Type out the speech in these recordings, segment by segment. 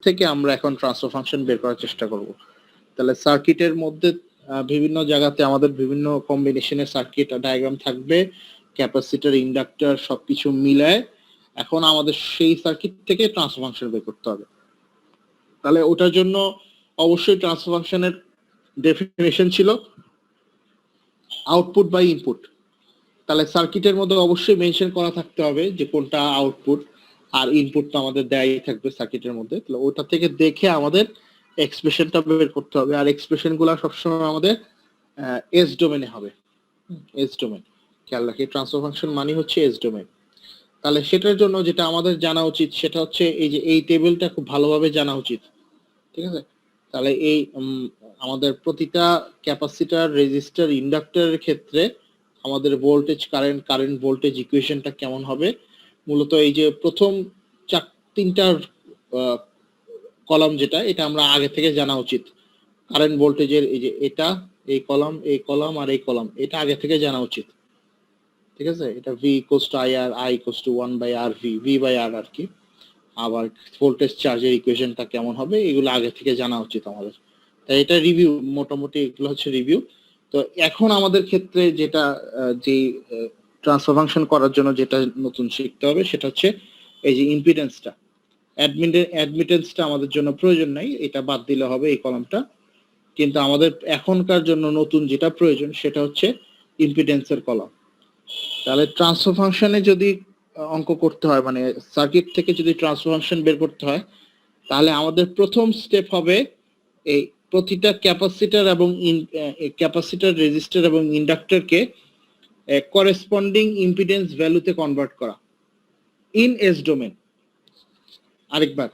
থেকে আমরা এখন ট্রান্সফার ফাংশন বের করার চেষ্টা করব। তাহলে সার্কিটের মধ্যে বিভিন্ন জায়গাতে আমাদের বিভিন্ন কম্বিনেশনের সার্কিট ডায়াগ্রাম থাকবে, ক্যাপাসিটর, ইন্ডাক্টর সবকিছু মিলায় এখন আমাদের সেই সার্কিট থেকে ট্রান্সফার ফাংশন বের করতে হবে। তাহলে ওটার জন্য অবশ্যই ট্রান্সফার ফাংশনের ডেফিনিশন ছিল আউটপুট বাই ইনপুট। তাহলে সার্কিটের মধ্যে অবশ্যই মেনশন করা থাকতে হবে যে কোনটা আউটপুট, আর ইনপুট তো আমাদের দেয়াই থাকবে সার্কিটের মধ্যে। তাহলে ওটা থেকে দেখে আমাদের এক্সপ্রেশনটা বের করতে হবে, আর এক্সপ্রেশনগুলো সবসময় আমাদের এস ডোমেনে হবে। এস ডোমেন খেয়াল রাখি, ট্রান্সফার ফাংশন মানে হচ্ছে এস ডোমেন। তাহলে সেটার জন্য যেটা আমাদের জানা উচিত সেটা হচ্ছে এই যে এই টেবিলটা খুব ভালোভাবে জানা উচিত, ঠিক আছে? তাহলে এই আমাদের প্রতিটা ক্যাপাসিটর, রেজিস্টার, ইন্ডাক্টরের ক্ষেত্রে আমাদের ভোল্টেজ, কারেন্ট ভোল্টেজ ইকুয়েশনটা কেমন হবে, মূলত এই যে প্রথম তিনটার কলাম যেটা, এটা আমরা আগে থেকে জানা উচিত। কারেন্ট ভোল্টেজের এই যে এটা, এই কলাম, এই কলাম আর এই কলাম, এটা আগে থেকে জানা উচিত, ঠিক আছে? এটা V equals to IR, I equals to 1 by RV, V by R আর কি। আবার ভোল্টেজ চার্জের ইকুয়েশনটা কেমন হবে এগুলো আগে থেকে জানা উচিত আমাদের। তাই এটা রিভিউ, মোটামুটি এগুলো হচ্ছে রিভিউ। তো এখন আমাদের ক্ষেত্রে যেটা যে ট্রান্সফার ফাংশন করার জন্য যেটা নতুন শিখতে হবে সেটা হচ্ছে এই যে ইম্পিডেন্সটা। অ্যাডমিটেন্সটা আমাদের জন্য প্রয়োজন নাই, এটা বাদ দিলে হবে এই কলামটা। কিন্তু আমাদের এখনকার জন্য নতুন যেটা প্রয়োজন সেটা হচ্ছে ইম্পিডেন্সের কলাম। তাহলে ট্রান্সফার ফাংশনে যদি অঙ্ক করতে হয়, মানে সার্কিট থেকে যদি ট্রান্সফার ফাংশন বের করতে হয়, তাহলে আমাদের প্রথম স্টেপ হবে এই প্রতিটা ক্যাপাসিটর এবং ক্যাপাসিটর, রেজিস্টার এবং ইন্ডাক্টরকে করেসপন্ডিং ইম্পিডেন্স ভ্যালুতে কনভার্ট করা ইন এস ডোমেন। আরেকবার,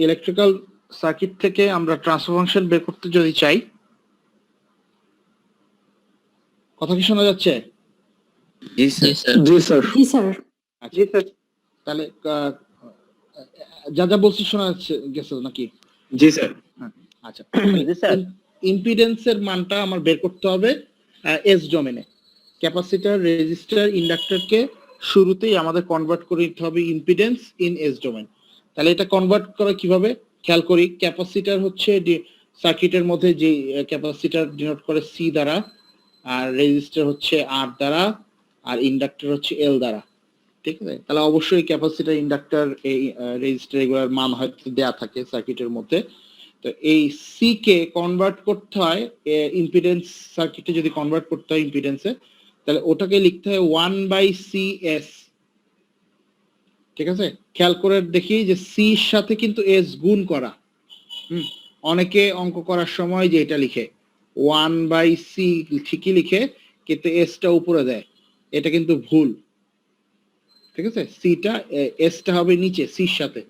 ইলেকট্রিক্যাল সার্কিট থেকে আমরা ট্রান্সফার ফাংশন বের করতে যদি চাই, কথা কি শোনা যাচ্ছে? জি স্যার। জি স্যার। জি স্যার। জি স্যার। তাহলে যা যা বলছি শোনা যাচ্ছে গেছে নাকি? জি স্যার। আচ্ছা, ইম্পিডেন্সের মানটা আমার বের করতে হবে এস ডোমেনে। ক্যাপাসিটর, রেজিস্টার, ইন্ডাক্টরকে শুরুতেই আমাদের কনভার্ট করে নিতে হবে ইম্পিডেন্স ইন এস ডোমেন। তাহলে এটা কনভার্ট করা কিভাবে খেয়াল করি। ক্যাপাসিটর হচ্ছে সার্কিটের মধ্যে যে ক্যাপাসিটর ডিনোট করে সি দ্বারা, আর রেজিস্টার হচ্ছে আর দ্বারা, আর ইন্ডাক্টর হচ্ছে এল দ্বারা, ঠিক আছে? তাহলে অবশ্যই ক্যাপাসিটর, ইন্ডাক্টর, এই রেজিস্টার এগুলোর মান হয়তো দেয়া থাকে সার্কিটের মধ্যে। তো এই সি কে কনভার্ট করতে হয় ইম্পিডেন্স, সার্কিটে যদি কনভার্ট করতে হয় ইম্পিডেন্সে, তাহলে ওটাকে লিখতে হয় 1/CS, ঠিক আছে? খেয়াল করে দেখি যে সি এর সাথে কিন্তু এস গুণ করা। অনেকে অঙ্ক করার সময় যে এটা লিখে 1/C ঠিকই লিখে, কিন্তু এসটা উপরে দেয়, এটা কিন্তু ভুল, ঠিক আছে? সিটা, এসটা হবে নিচে সির সাথে,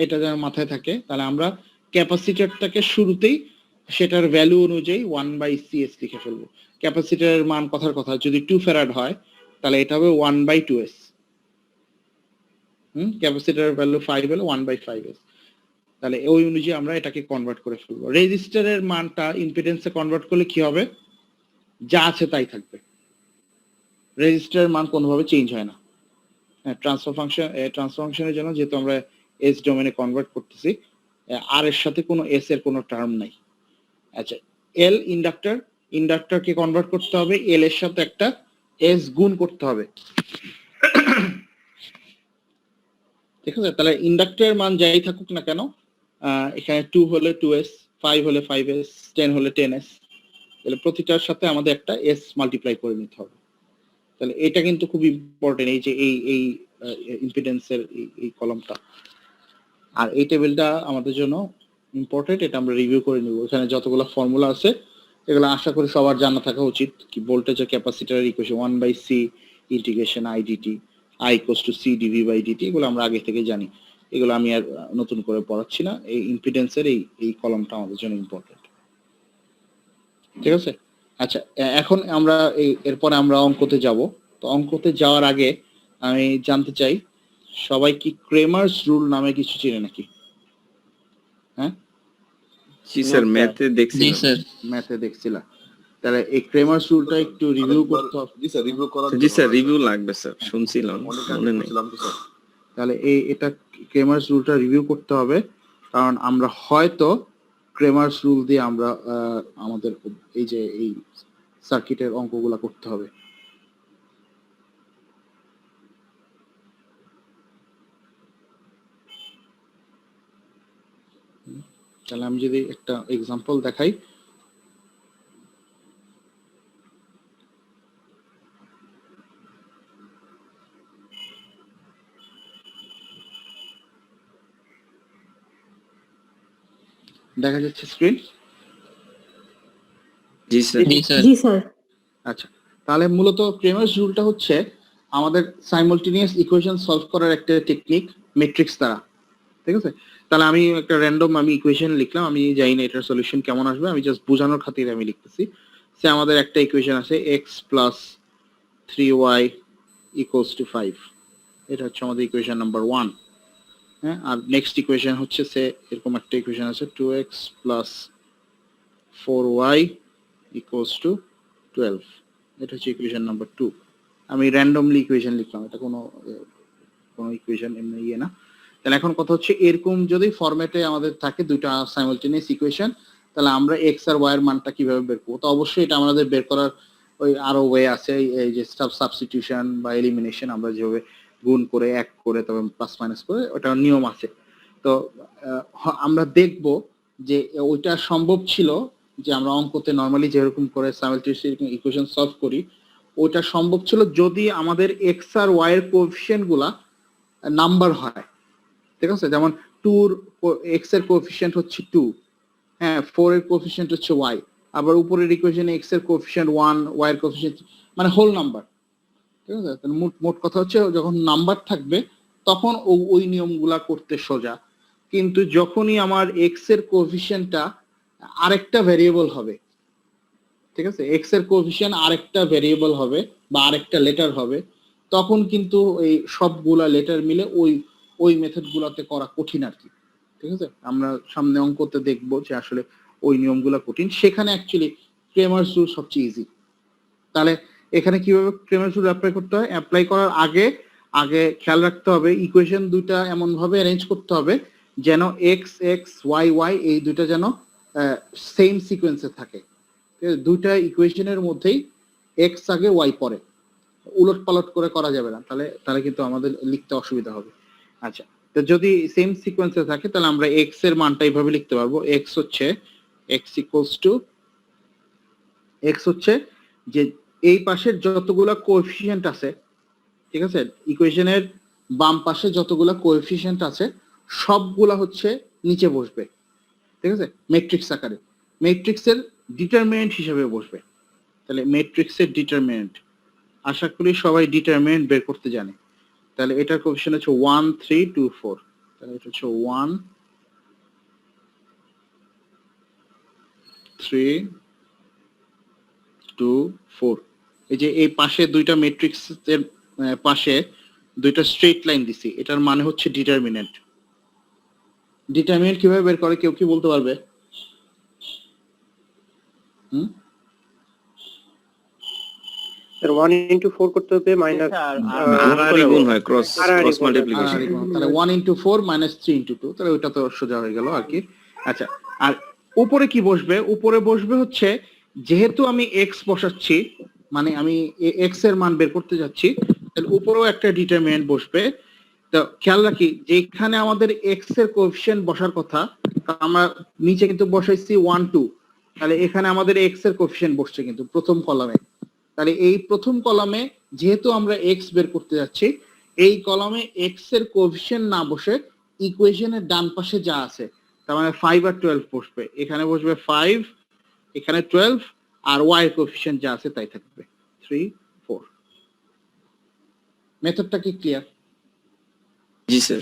এটা যেন মাথায় থাকে। তাহলে আমরা ক্যাপাসিটরটাকে শুরুতেই সেটার ভ্যালু অনুযায়ী 1/CS লিখে ফেলবো। ক্যাপাসিটরের মান কথার কথা যদি 2 ফ্যারাড হয় তাহলে এটা হবে 1/2S। ক্যাপাসিটরের ভ্যালু 5 হলে 1/5S। তাহলে ওই অনুযায়ী আমরা এটাকে কনভার্ট করে ফেলবো। রেজিস্টারের মানটা ইম্পিডেন্সে কনভার্ট করলে কি হবে, যা আছে তাই থাকবে, রেজিস্টারের মান কোনোভাবে চেঞ্জ হয় না। ট্রান্সফার ফাংশনের জন্য যেহেতু আমরা এস ডোমেনে কনভার্ট করতেছি, আর এর সাথে কোনো এস এর কোনো টার্ম নাই। আচ্ছা, এল ইন্ডাক্টরকে কনভার্ট করতে হবে, এল এর সাথে একটা এস গুণ করতে হবে, ঠিক আছে? তাহলে ইন্ডাক্টরের মান যাই থাকুক না কেন, এখানে 2 হলে 2S, 5 হলে 5S, 10 হলে 10S, তাহলে প্রতিটার সাথে আমাদের একটা এস মাল্টিপ্লাই করে নিতে হবে। তাহলে এটা কিন্তু খুব ইম্পর্টেন্ট, এই যে এই ইম্পিডেন্সের এই কলামটা, আর এই টেবিলটা আমাদের জন্য ইম্পর্টেন্ট, এটা আমরা রিভিউ করে নিব। এখানে যতগুলো ফর্মুলা আছে এগুলো আশা করি সবার জানা থাকা উচিত। কি ভোল্টেজ ও ক্যাপাসিটরের equation 1/C integration IDT, I equals two C dV/dt, এগুলো আমরা আগে থেকে জানি, এগুলো আমি আর নতুন করে পড়াচ্ছি না। এই ইম্পিডেন্সের এই কলামটা আমাদের জন্য ইম্পর্টেন্ট, ঠিক আছে? আচ্ছা, এখন আমরা এরপরে আমরা অঙ্কতে যাব। তো অঙ্কতে যাওয়ার আগে আমি জানতে চাই সবাই কি ক্রেমার্স রুল নামে কিছু চিনে নাকি? হ্যাঁ জি স্যার, ম্যাথে দেখছি। জি স্যার। ম্যাথে দেখছিলা, তাহলে এই ক্রেমার্স রুলটা একটু রিভিউ করতে হবে। জি স্যার, রিভিউ করা। জি স্যার, রিভিউ লাগবে স্যার, শুনছিলাম মনে নেই। তাহলে এটা ক্রেমার্স রুলটা রিভিউ করতে হবে, কারণ আমরা হয়তো ক্রেমার্স রুল দিয়ে আমরা আমাদের এই সার্কিটের অঙ্কগুলা করতে হবে। তাহলে আমি যদি একটা এক্সাম্পল দেখাই, দেখা যাচ্ছে স্ক্রিন? জি স্যার। জি স্যার। আচ্ছা, তাহলে মূলত ক্রেমার্স রুলটা হচ্ছে আমাদের সাইমালটেনিয়াস ইকুয়েশন সলভ করার একটা টেকনিক ম্যাট্রিক্স দ্বারা, ঠিক আছে? তাহলে আমি একটা র্যান্ডম ইকুয়েশন লিখলাম, আমি জানি না এটার সলিউশন কেমন আসবে, আমি জাস্ট বোঝানোর খাতিরে আমি লিখতেছি। সে আমাদের একটা ইকুয়েশন আছে x + 3y = 5, এটা হচ্ছে আমাদের ইকুয়েশন নাম্বার 1। হ্যাঁ, আর নেক্সট ইকুয়েশন হচ্ছে সে এরকম একটা ইকুয়েশন আছে 2x + 4y = 12, এটা হচ্ছে ইকুয়েশন নাম্বার 2। আমি র্যান্ডমলি ইকুয়েশন লিখলাম, এটা কোনো ইকুয়েশন এমনি না। তাহলে এখন কথা হচ্ছে এরকম যদি ফরম্যাটে আমাদের থাকে দুইটা সাইমালটেনিয়াস ইকুয়েশন, তাহলে আমরা x আর y এর মানটা কিভাবে বের করব? তো অবশ্যই এটা আমাদের বের করার ওই আরো ওয়ে আছে, এই যে সাবস্টিটিউশন বা এলিমিনেশন, আমরা যেভাবে গুণ করে এক করে তবে প্লাস মাইনাস করে, ওটা নিয়ম আছে। তো আমরা দেখব যে ওইটা সম্ভব ছিল যে আমরা অঙ্কতে নরমালি যেরকম করে সাইমালটেনিয়াস ইকুয়েশন সলভ করি, ওটা সম্ভব ছিল যদি আমাদের x আর y এর কোএফিসিয়েন্ট গুলা নাম্বার হয়, ঠিক আছে? যেমন 2 x এর কোএফিসিয়েন্ট হচ্ছে 2, হ্যাঁ, 4 এর কোএফিসিয়েন্ট হচ্ছে y, আবার উপরের ইকুয়েশনে x এর কোএফিসিয়েন্ট 1, y এর কোএফিসিয়েন্ট মানে হোল নাম্বার, ঠিক আছে? তাহলে মোট কথা হচ্ছে যখন নাম্বার থাকবে তখন ওই নিয়মগুলা করতে সোজা। কিন্তু যখনই আমার x এর কোএফিসিয়েন্টটা আরেকটা ভেরিয়েবল হবে, ঠিক আছে, x এর কোএফিসিয়েন্ট আরেকটা ভেরিয়েবল হবে বা আরেকটা লেটার হবে, তখন কিন্তু এই সবগুলা লেটার মিলে ওই মেথড গুলাতে করা কঠিন আর কি, ঠিক আছে? আমরা সামনে অঙ্কতে দেখবো যে আসলে ওই নিয়মগুলা কঠিন, সেখানে অ্যাকচুয়ালি ক্রেমার্স রুল সবচেয়ে ইজি। তাহলে এখানে কিভাবে ক্রেমার্স রুল অ্যাপ্লাই করতে হয়? অ্যাপ্লাই করার আগে খেয়াল রাখতে হবে ইকুয়েশন দুইটা এমন ভাবে অ্যারেঞ্জ করতে হবে যেন x x y y এই দুইটা যেন সেম সিকোয়েন্সে থাকে। দুইটা ইকুয়েশনের মধ্যেই x আগে y পরে, উলট পালট করে করা যাবে না, তাহলে কিন্তু আমাদের লিখতে অসুবিধা হবে। আচ্ছা, তো যদি সেম সিকোয়েন্সে থাকে তাহলে আমরা x এর মানটা এইভাবে লিখতে পারবো। x হচ্ছে যে এই পাশের যতগুলা কোএফিসিয়েন্ট আছে, ঠিক আছে, ইকুয়েশনের বাম পাশে যতগুলা কোএফিসিয়েন্ট আছে সবগুলা হচ্ছে নিচে বসবে, ঠিক আছে, ম্যাট্রিক্স আকারে, ম্যাট্রিক্সের ডিটারমিনেন্ট হিসেবে বসবে। তাহলে ম্যাট্রিক্সের ডিটারমিনেন্ট, আশা করি সবাই ডিটারমিনেন্ট বের করতে জানে। তাহলে এটার কোএফিসিয়েন্ট হচ্ছে 1 3 2 4, তাহলে এটা হচ্ছে 1 3 2 4। এই যে এই পাশে দুইটা ম্যাট্রিক্সের পাশে দুইটা স্ট্রেট লাইন দিছি, এটার মানে হচ্ছে ডিটারমিনেন্ট। ডিটারমিনেন্ট কিভাবে বের করে কেউ কি বলতে পারবে? স্যার 1 into 4 করতে হবে মাইনাস গুণ হয়, ক্রস মাল্টিপ্লিকেশন। তাহলে 1 into 4 minus 3 into 2, তাহলে ওইটা তো সোজা হয়ে গেল আর কি। আচ্ছা, আর উপরে কি বসবে? উপরে বসবে হচ্ছে যেহেতু আমি x বসাচ্ছি, মানে আমি x এর মান বের করতে যাচ্ছি, তাহলে উপরেও একটা ডিটারমিনেন্ট বসবে। তো খেয়াল রাখি যেখানে আমাদের x এর কোএফিসিয়েন্ট বসার কথা, আমরা নিচে কিন্তু বসাইছি 1 2, তাহলে এখানে আমাদের x এর কোএফিসিয়েন্ট বসছে কিন্তু প্রথম কলামে। তাহলে এই প্রথম কলামে যেহেতু আমরা x বের করতে যাচ্ছি, এই কলামে x এর কোএফিসিয়েন্ট না বসে ইকুয়েশনের ডান পাশে যা আছে, তার মানে 5 আর 12 বসবে। এখানে বসবে 5, এখানে 12, আর y এর কোএফিসিয়েন্ট যা আছে তাই থাকবে 3 4। মেথডটা কি ক্লিয়ার? জি স্যার।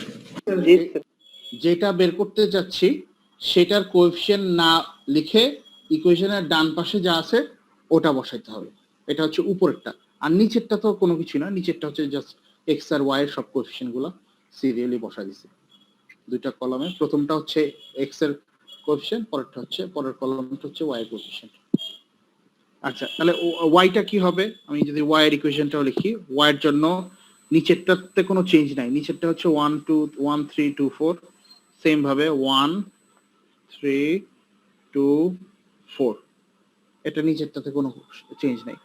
যেটা বের করতে যাচ্ছি সেটার কোএফিসিয়েন্ট না লিখে ইকুয়েশনের ডান পাশে যা আছে ওটা বসাইতে হবে। এটা হচ্ছে উপরেরটা, আর নিচেরটা তো কোনো কিছু না, নিচেরটা হচ্ছে জাস্ট x আর y এর সব কোএফিসিয়েন্ট গুলো সিরিয়ালি বসা দিছে দুইটা কলামে। প্রথমটা হচ্ছে x এর কোএফিসিয়েন্ট, পরের কলামটা হচ্ছে y এর কোএফিসিয়েন্ট। আচ্ছা, তাহলে y টা কি হবে? আমি যদি y এর ইকুয়েশনটাও লিখি, y এর জন্য নিচেরটাতে কোনো চেঞ্জ নাই, নিচেরটা হচ্ছে 1 2 1 3 2 4, সেম ভাবে 1 3 2 4, এটা নিচেরটাতে কোনো চেঞ্জ নাই।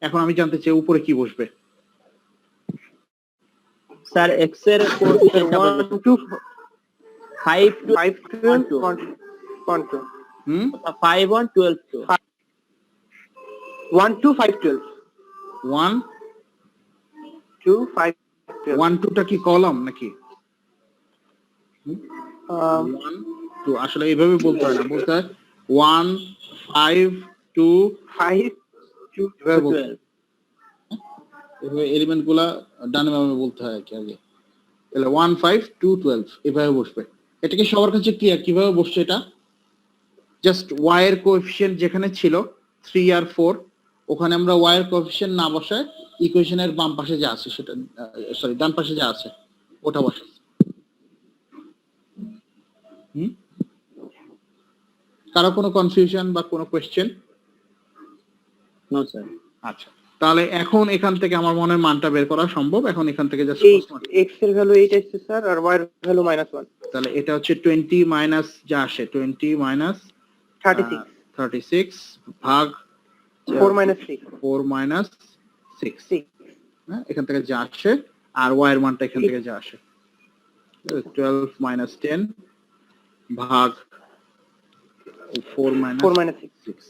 এখন আমি জানতে চাই উপরে কি বসবে। স্যার এক্স এর কোএফিসিয়েন্টটা 1 2 5 টু 5 12 1 2 5 1 12 টু 1 2 5 12 1 2 5 12 1 2টা কি কলাম নাকি? 1 um, 2 আসলে এইভাবে বলতে হয় না, বলতে হয় 1 5 2 5 2 এভাবে বলতে 12 হয়। এভাবে এলিমেন্ট গুলা ডানে বামে বলতে হয় আর কি আগে। তাহলে 1 5 2 12 এভাবে বসবে। এটা কি সবার কাছে ক্লিয়ার কিভাবে বসছে এটা? জাস্ট y এর কোএফিসিয়েন্ট যেখানে ছিল 3 আর 4, ওখানে আমরা y এর কোএফিসিয়েন্ট না বসায় ইকুয়েশনের বাম পাশে যা আছে সেটা, সরি ডান পাশে যা আছে ওটা বসাই। কারো কোনো কনফিউশন বা কোনো কোয়েশ্চেন? No sir. আচ্ছা, তাহলে এখন এখান থেকে আমার মনে হয় মানটা বের করা সম্ভব। এখন এখান থেকে জাস্ট x এর ভ্যালু 8 আসছে স্যার, আর y এর ভ্যালু -1, তাহলে এটা হচ্ছে 20 মাইনাস যা আসে 20 মাইনাস 36 ভাগ 4 -6 4 মাইনাস 6, 6 হ্যাঁ, এখান থেকে যা আসে, আর y এর মানটা এখান থেকে যা আসে 12 মাইনাস 10 ভাগ 4 মাইনাস 6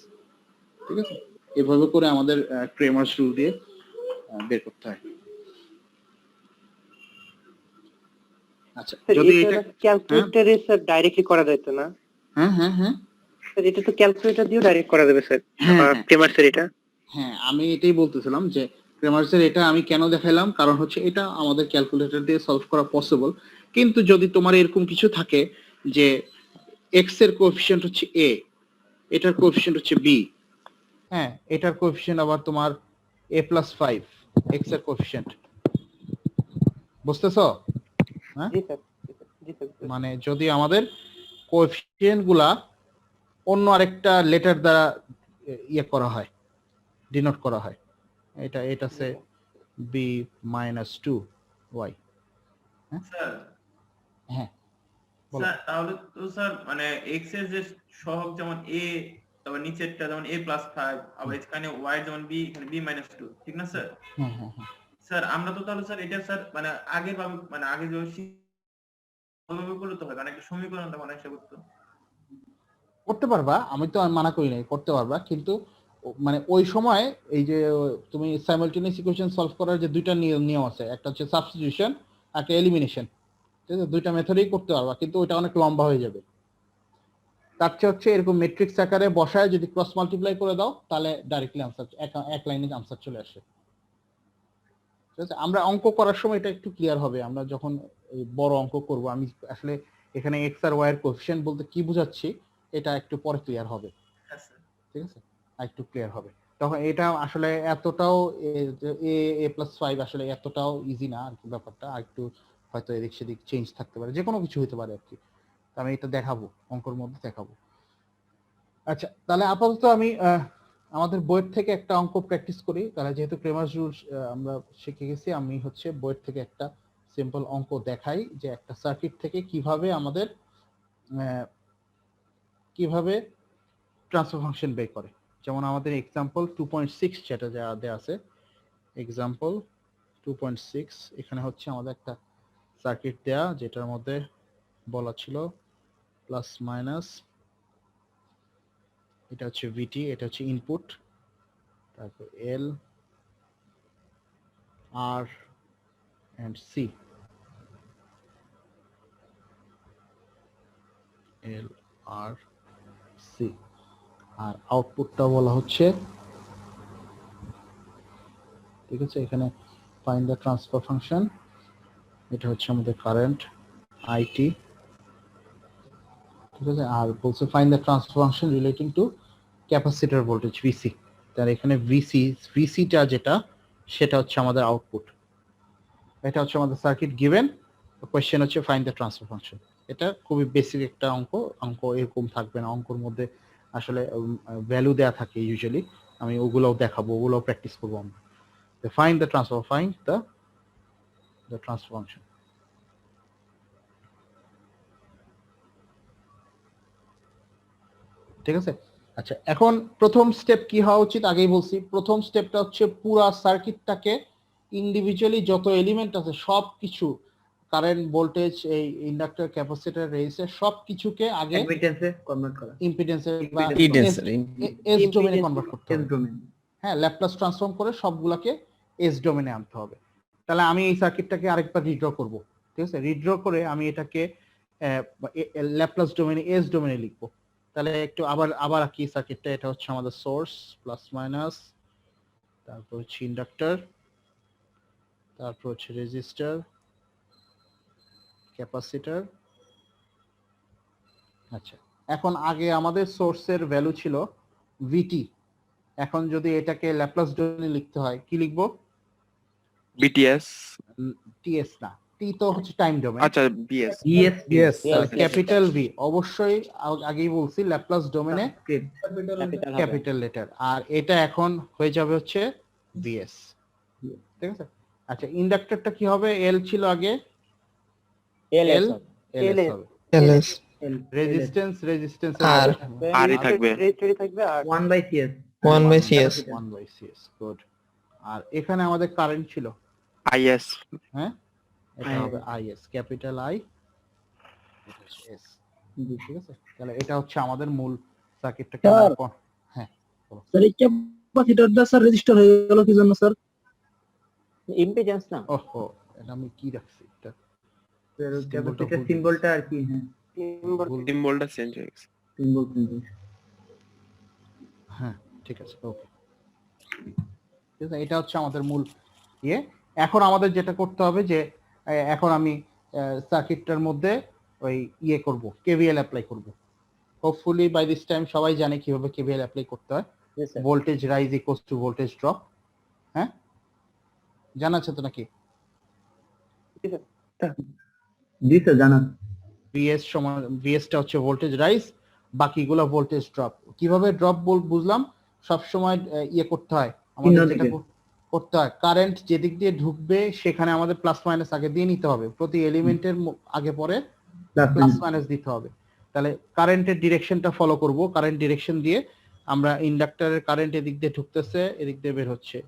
ঠিক আছে। এভাবে করে আমাদের ক্রেমার্স রুল দিয়ে বের করতে হয়। আচ্ছা, যদি এটা ক্যালকুলেটরে স্যার ডাইরেক্টলি করা যেত না? হ্যাঁ হ্যাঁ হ্যাঁ স্যার এটা তো ক্যালকুলেটর দিয়েও ডাইরেক্ট করা যাবে স্যার, হ্যাঁ, ক্রেমার্সের এটা। হ্যাঁ, আমি এটাই বলতেছিলাম যে ক্রেমার্সের এটা আমি কেন দেখাইলাম, কারণ হচ্ছে এটা আমাদের ক্যালকুলেটর দিয়ে সলভ করা পসিবল। কিন্তু যদি তোমার এরকম কিছু থাকে যে এক্স এর কোএফিসিয়েন্ট হচ্ছে a, এটার কোএফিসিয়েন্ট হচ্ছে b, হ্যাঁ, এটার কোএফিসিয়েন্ট আবার তোমার a+5, এক্স এর কোএফিসিয়েন্ট, বুঝতেছো? হ্যাঁ, জি স্যার, জি স্যার। মানে যদি আমাদের কোএফিসিয়েন্ট গুলা অন্য আরেকটা লেটার দ্বারা ইয়ে করা হয়, ডিনোট করা হয়, এটা সে b-2y, স্যার হ্যাঁ বলো। স্যার তাহলে তো স্যার মানে x এর যে সহগ যেমন a, তারপর নিচেরটা যেমন a+5, আবার এখানে y যেমন b, এখানে b-2, ঠিক না স্যার? হ্যাঁ হ্যাঁ হ্যাঁ, স্যার আমরা তো তাহলে স্যার এটা স্যার মানে আগে মানে আগে যে ওইভাবে করলে তো হয়, কারণ একটা সমীকরণ তখন এসে করতো। করতে পারবা, আমি তো আর মানা করি নাই, করতে পারবা, কিন্তু মানে ওই সময় এই যে তুমি সাইমালটেনিয়াস ইকুয়েশন সলভ করার যে দুইটা নিয়ম আছে, একটা হচ্ছে সাবস্টিটিউশন, একটা এলিমিনেশন, ঠিক আছে, দুইটা মেথডেই করতে পারবা, কিন্তু ওইটা অনেক লম্বা হয়ে যাবে। তার চেয়ে হচ্ছে এরকম ম্যাট্রিক্স আকারে বসায় যদি ক্রস মাল্টিপ্লাই করে দাও, তাহলে ডাইরেক্টলি আনসার এক লাইনে আনসার চলে আসে। ঠিক আছে, আমরা অঙ্ক করার সময় এটা একটু ক্লিয়ার হবে, আমরা যখন এই বড় অঙ্ক করব। আমি আসলে এখানে এক্স আর ওয়াই এর কোএফিসিয়েন্ট বলতে কি বোঝাচ্ছি এটা একটু পরে ক্লিয়ার হবে, হ্যাঁ স্যার। ঠিক আছে, একটু ক্লিয়ার হবে তখন। এটা আসলে এতটাও a+5 আসলে এতটাও ইজি না আর কি, ব্যাপারটা আর একটু হয়তো এদিক সেদিক চেঞ্জ থাকতে পারে, যে কোনো কিছু হতে পারে আর কি। আমি এটা দেখাবো, অঙ্কের মধ্যে দেখাবো। আচ্ছা, তাহলে আপাতত আমি আমাদের বইয়ের থেকে একটা অঙ্ক প্র্যাকটিস করি। তাহলে যেহেতু ক্রেমার্স রুল আমরা শিখে গেছি, আমি হচ্ছে বইয়ের থেকে একটা সিম্পল অঙ্ক দেখাই যে একটা সার্কিট থেকে কিভাবে ট্রান্সফার ফাংশন বের করে। যেমন আমাদের এক্সাম্পল 2.6 যেটা দেয়া আছে, এক্সাম্পল 2.6, এখানে হচ্ছে আমাদের একটা সার্কিট দেয়া যেটার মধ্যে বলা ছিল প্লাস মাইনাস, এটা হচ্ছে ভিটি, এটা হচ্ছে ইনপুট, তারপর L R and C, L R C, আর আউটপুটটা বলা হচ্ছে, ঠিক আছে, এখানে ফাইন্ড দ্য ট্রান্সফার ফাংশন, এটা হচ্ছে আমাদের কারেন্ট আইটি, ঠিক আছে, আর বলছে find the transfer function relating to capacitor voltage VC. তার এখানে ভিসিটা যেটা সেটা হচ্ছে আমাদের আউটপুট। এটা হচ্ছে আমাদের সার্কিট গিভেন, কোশ্চেন হচ্ছে ফাইন্ড দ্য ট্রান্সফার ফাংশন। এটা খুবই বেসিক একটা অঙ্ক এরকম থাকবে না, অঙ্কর মধ্যে আসলে ভ্যালু দেয়া থাকে ইউজুয়ালি, আমি ওগুলোও দেখাবো, ওগুলোও প্র্যাকটিস করবো আমরা। Find the transfer, find the the transfer function. ঠিক আছে, আচ্ছা এখন প্রথম স্টেপ কি হওয়া উচিত আগেই বলছি, প্রথম স্টেপটা হচ্ছে পুরো সার্কিটটাকে ইন্ডিভিজুয়ালি যত এলিমেন্ট আছে সব কিছু কারেন্ট ভোল্টেজ এই ইন্ডাক্টর ক্যাপাসিটর রেজিস্টর সব কিছুকে আগে অ্যাডমিটেন্সে কনভার্ট করা, ইম্পিডেন্সে বা Impedance, এস ডোমেনে কনভার্ট করতে এস হবে। ডোমেন। হ্যাঁ, ল্যাপ্লাস ট্রান্সফর্ম করে সবগুলাকে এস ডোমেনে আনতে হবে। তাহলে আমি এই সার্কিটটাকে আরেকবার রিড্র করব, ঠিক আছে, রিড্র করে আমি এটাকে ল্যাপ্লাস ডোমেনে এস ডোমেনে লিখবো। তাহলে একটু আবার কি সার্কিটটা, এটা হচ্ছে আমাদের সোর্স প্লাস মাইনাস, তারপর হচ্ছে ইন্ডাক্টর, তারপর হচ্ছে রেজিস্টর, ক্যাপাসিটর। আচ্ছা, এখন আগে আমাদের সোর্সের ভ্যালু ছিল ভিটি, এখন যদি এটাকে ল্যাপ্লাস ডোমেনে লিখতে হয় কি লিখবো? BTS, টিএস না, টি তো হচ্ছে টাইম ডোমেন। আচ্ছা BS, ইয়েস, ক্যাপিটাল ভি অবশ্যই আগেই বলছি ল্যাপ্লাস ডোমেনে ক্যাপিটাল লেটার, আর এটা এখন হয়ে যাবে হচ্ছে ভিএস, ঠিক আছে। আচ্ছা, ইন্ডাক্টরটা কি হবে? এল ছিল আগে, এল এল হবে, LS রেজিস্ট্যান্স R R ই থাকবে, রেজিস্ট্রি থাকবে আর 1/CS 1/CS 1/CS, গুড। আর এখানে আমাদের কারেন্ট ছিল, IS, হ্যাঁ, এটা হবে আইএস, ক্যাপিটাল আই এস, ঠিক আছে। তাহলে এটা হচ্ছে আমাদের মূল সার্কিটটাকে আমরা হ্যাঁ স্যার এই ক্যাপাসিটরটা স্যার রেজিস্টার হয়ে গেল কি জন্য স্যার? ইম্পিডেন্স না, ওহো, এটা আমি কি রাখছি এটা ক্যাপাসিটর সিম্বলটা আর কি, হ্যাঁ সিম্বলটা চেঞ্জ হয়ে গেছে। সিম্বল হ্যাঁ, ঠিক আছে, ওকে, ঠিক আছে। এটা হচ্ছে আমাদের মূল ইয়ে। এখন আমাদের যেটা করতে হবে যে এখন আমি সার্কিটটার মধ্যে ওই ইয়ে করব, কেভিএল অ্যাপ্লাই করব। হোপফুলি বাই দিস টাইম সবাই জানে কিভাবে কেভিএল অ্যাপ্লাই করতে হয়। Voltage rise equals to voltage drop, হ্যাঁ জানা আছে তো নাকি? জি স্যার জানা। ভিএস সমান, ভিএসটা হচ্ছে ভোল্টেজ রাইজ, বাকিগুলো ভোল্টেজ ড্রপ। কিভাবে ড্রপ বুঝলাম, সব সময় ইয়ে করতে হয় আমাদের, যেটা করতে হয় কারেন্ট যেদিক দিয়ে ঢুকবে সেখানে আমাদের প্লাস মাইনাস আগে দিয়ে নিতে হবে, প্রতি এলিমেন্টের আগে পরে প্লাস মাইনাস দিতে হবে। তাহলে কারেন্টের ডিরেকশনটা ফলো করব, কারেন্ট ডিরেকশন দিয়ে আমরা ইন্ডাক্টরের কারেন্ট এদিক দিয়ে ঢুকতেছে, এদিক দিয়ে বের হচ্ছে,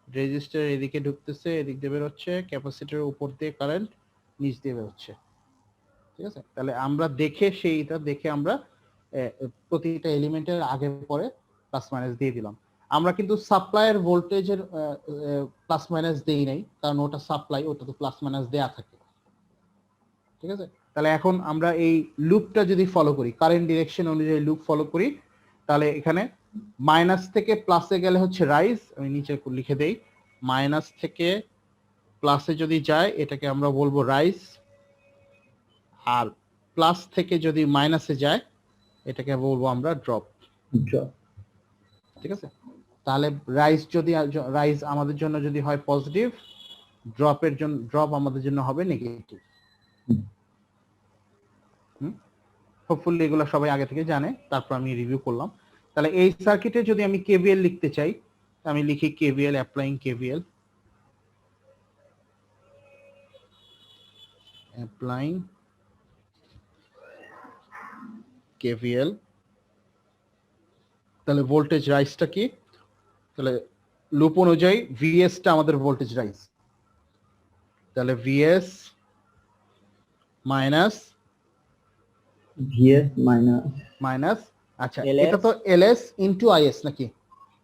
রেজিস্টার এদিকে ঢুকতেছে, এদিক দিয়ে বের হচ্ছে, ক্যাপাসিটরের উপর দিয়ে কারেন্ট নিচ দিয়ে বের হচ্ছে, ঠিক আছে। তাহলে আমরা সেইটা দেখে আমরা প্রতিটা এলিমেন্টের আগে পরে প্লাস মাইনাস দিয়ে দিলাম। আমরা কিন্তু সাপ্লাইয়ের ভোল্টেজের প্লাস মাইনাস দেই নাই, কারণ ওটা সাপ্লাই, ওটা তো প্লাস মাইনাস দেয়া থাকে, ঠিক আছে। তাহলে এখন আমরা এই লুপটা যদি ফলো করি, কারেন্ট ডিরেকশন অনুযায়ী লুপ ফলো করি, তাহলে এখানে মাইনাস থেকে প্লাসে গেলে হচ্ছে রাইজ, আমি নিচে লিখে দেই, মাইনাস থেকে প্লাসে যদি যায় এটাকে আমরা বলবো রাইজ, আর প্লাস থেকে যদি মাইনাসে যায় এটাকে বলবো আমরা ড্রপ, ঠিক আছে। তাহলে রাইজ আমাদের জন্য যদি হয় পজিটিভ, ড্রপ আমাদের জন্য হবে নেগেটিভ। হোপফুলি এগুলো সবাই আগে থেকে জানে, তারপর আমি রিভিউ করলাম। তাহলে এই সার্কিটে যদি আমি কেভিএল লিখতে চাই, আমি লিখি KVL, applying KVL, applying KVL. তাহলে ভোল্টেজ রাইজটা কি? তাহলে লুপ অনুযায়ী ভিএস টা আমাদের ভোল্টেজ রাইজ, তাহলে ভিএস মাইনাস ভিএস মাইনাস, আচ্ছা LS এটা তো এলএস ইনটু আইএস নাকি?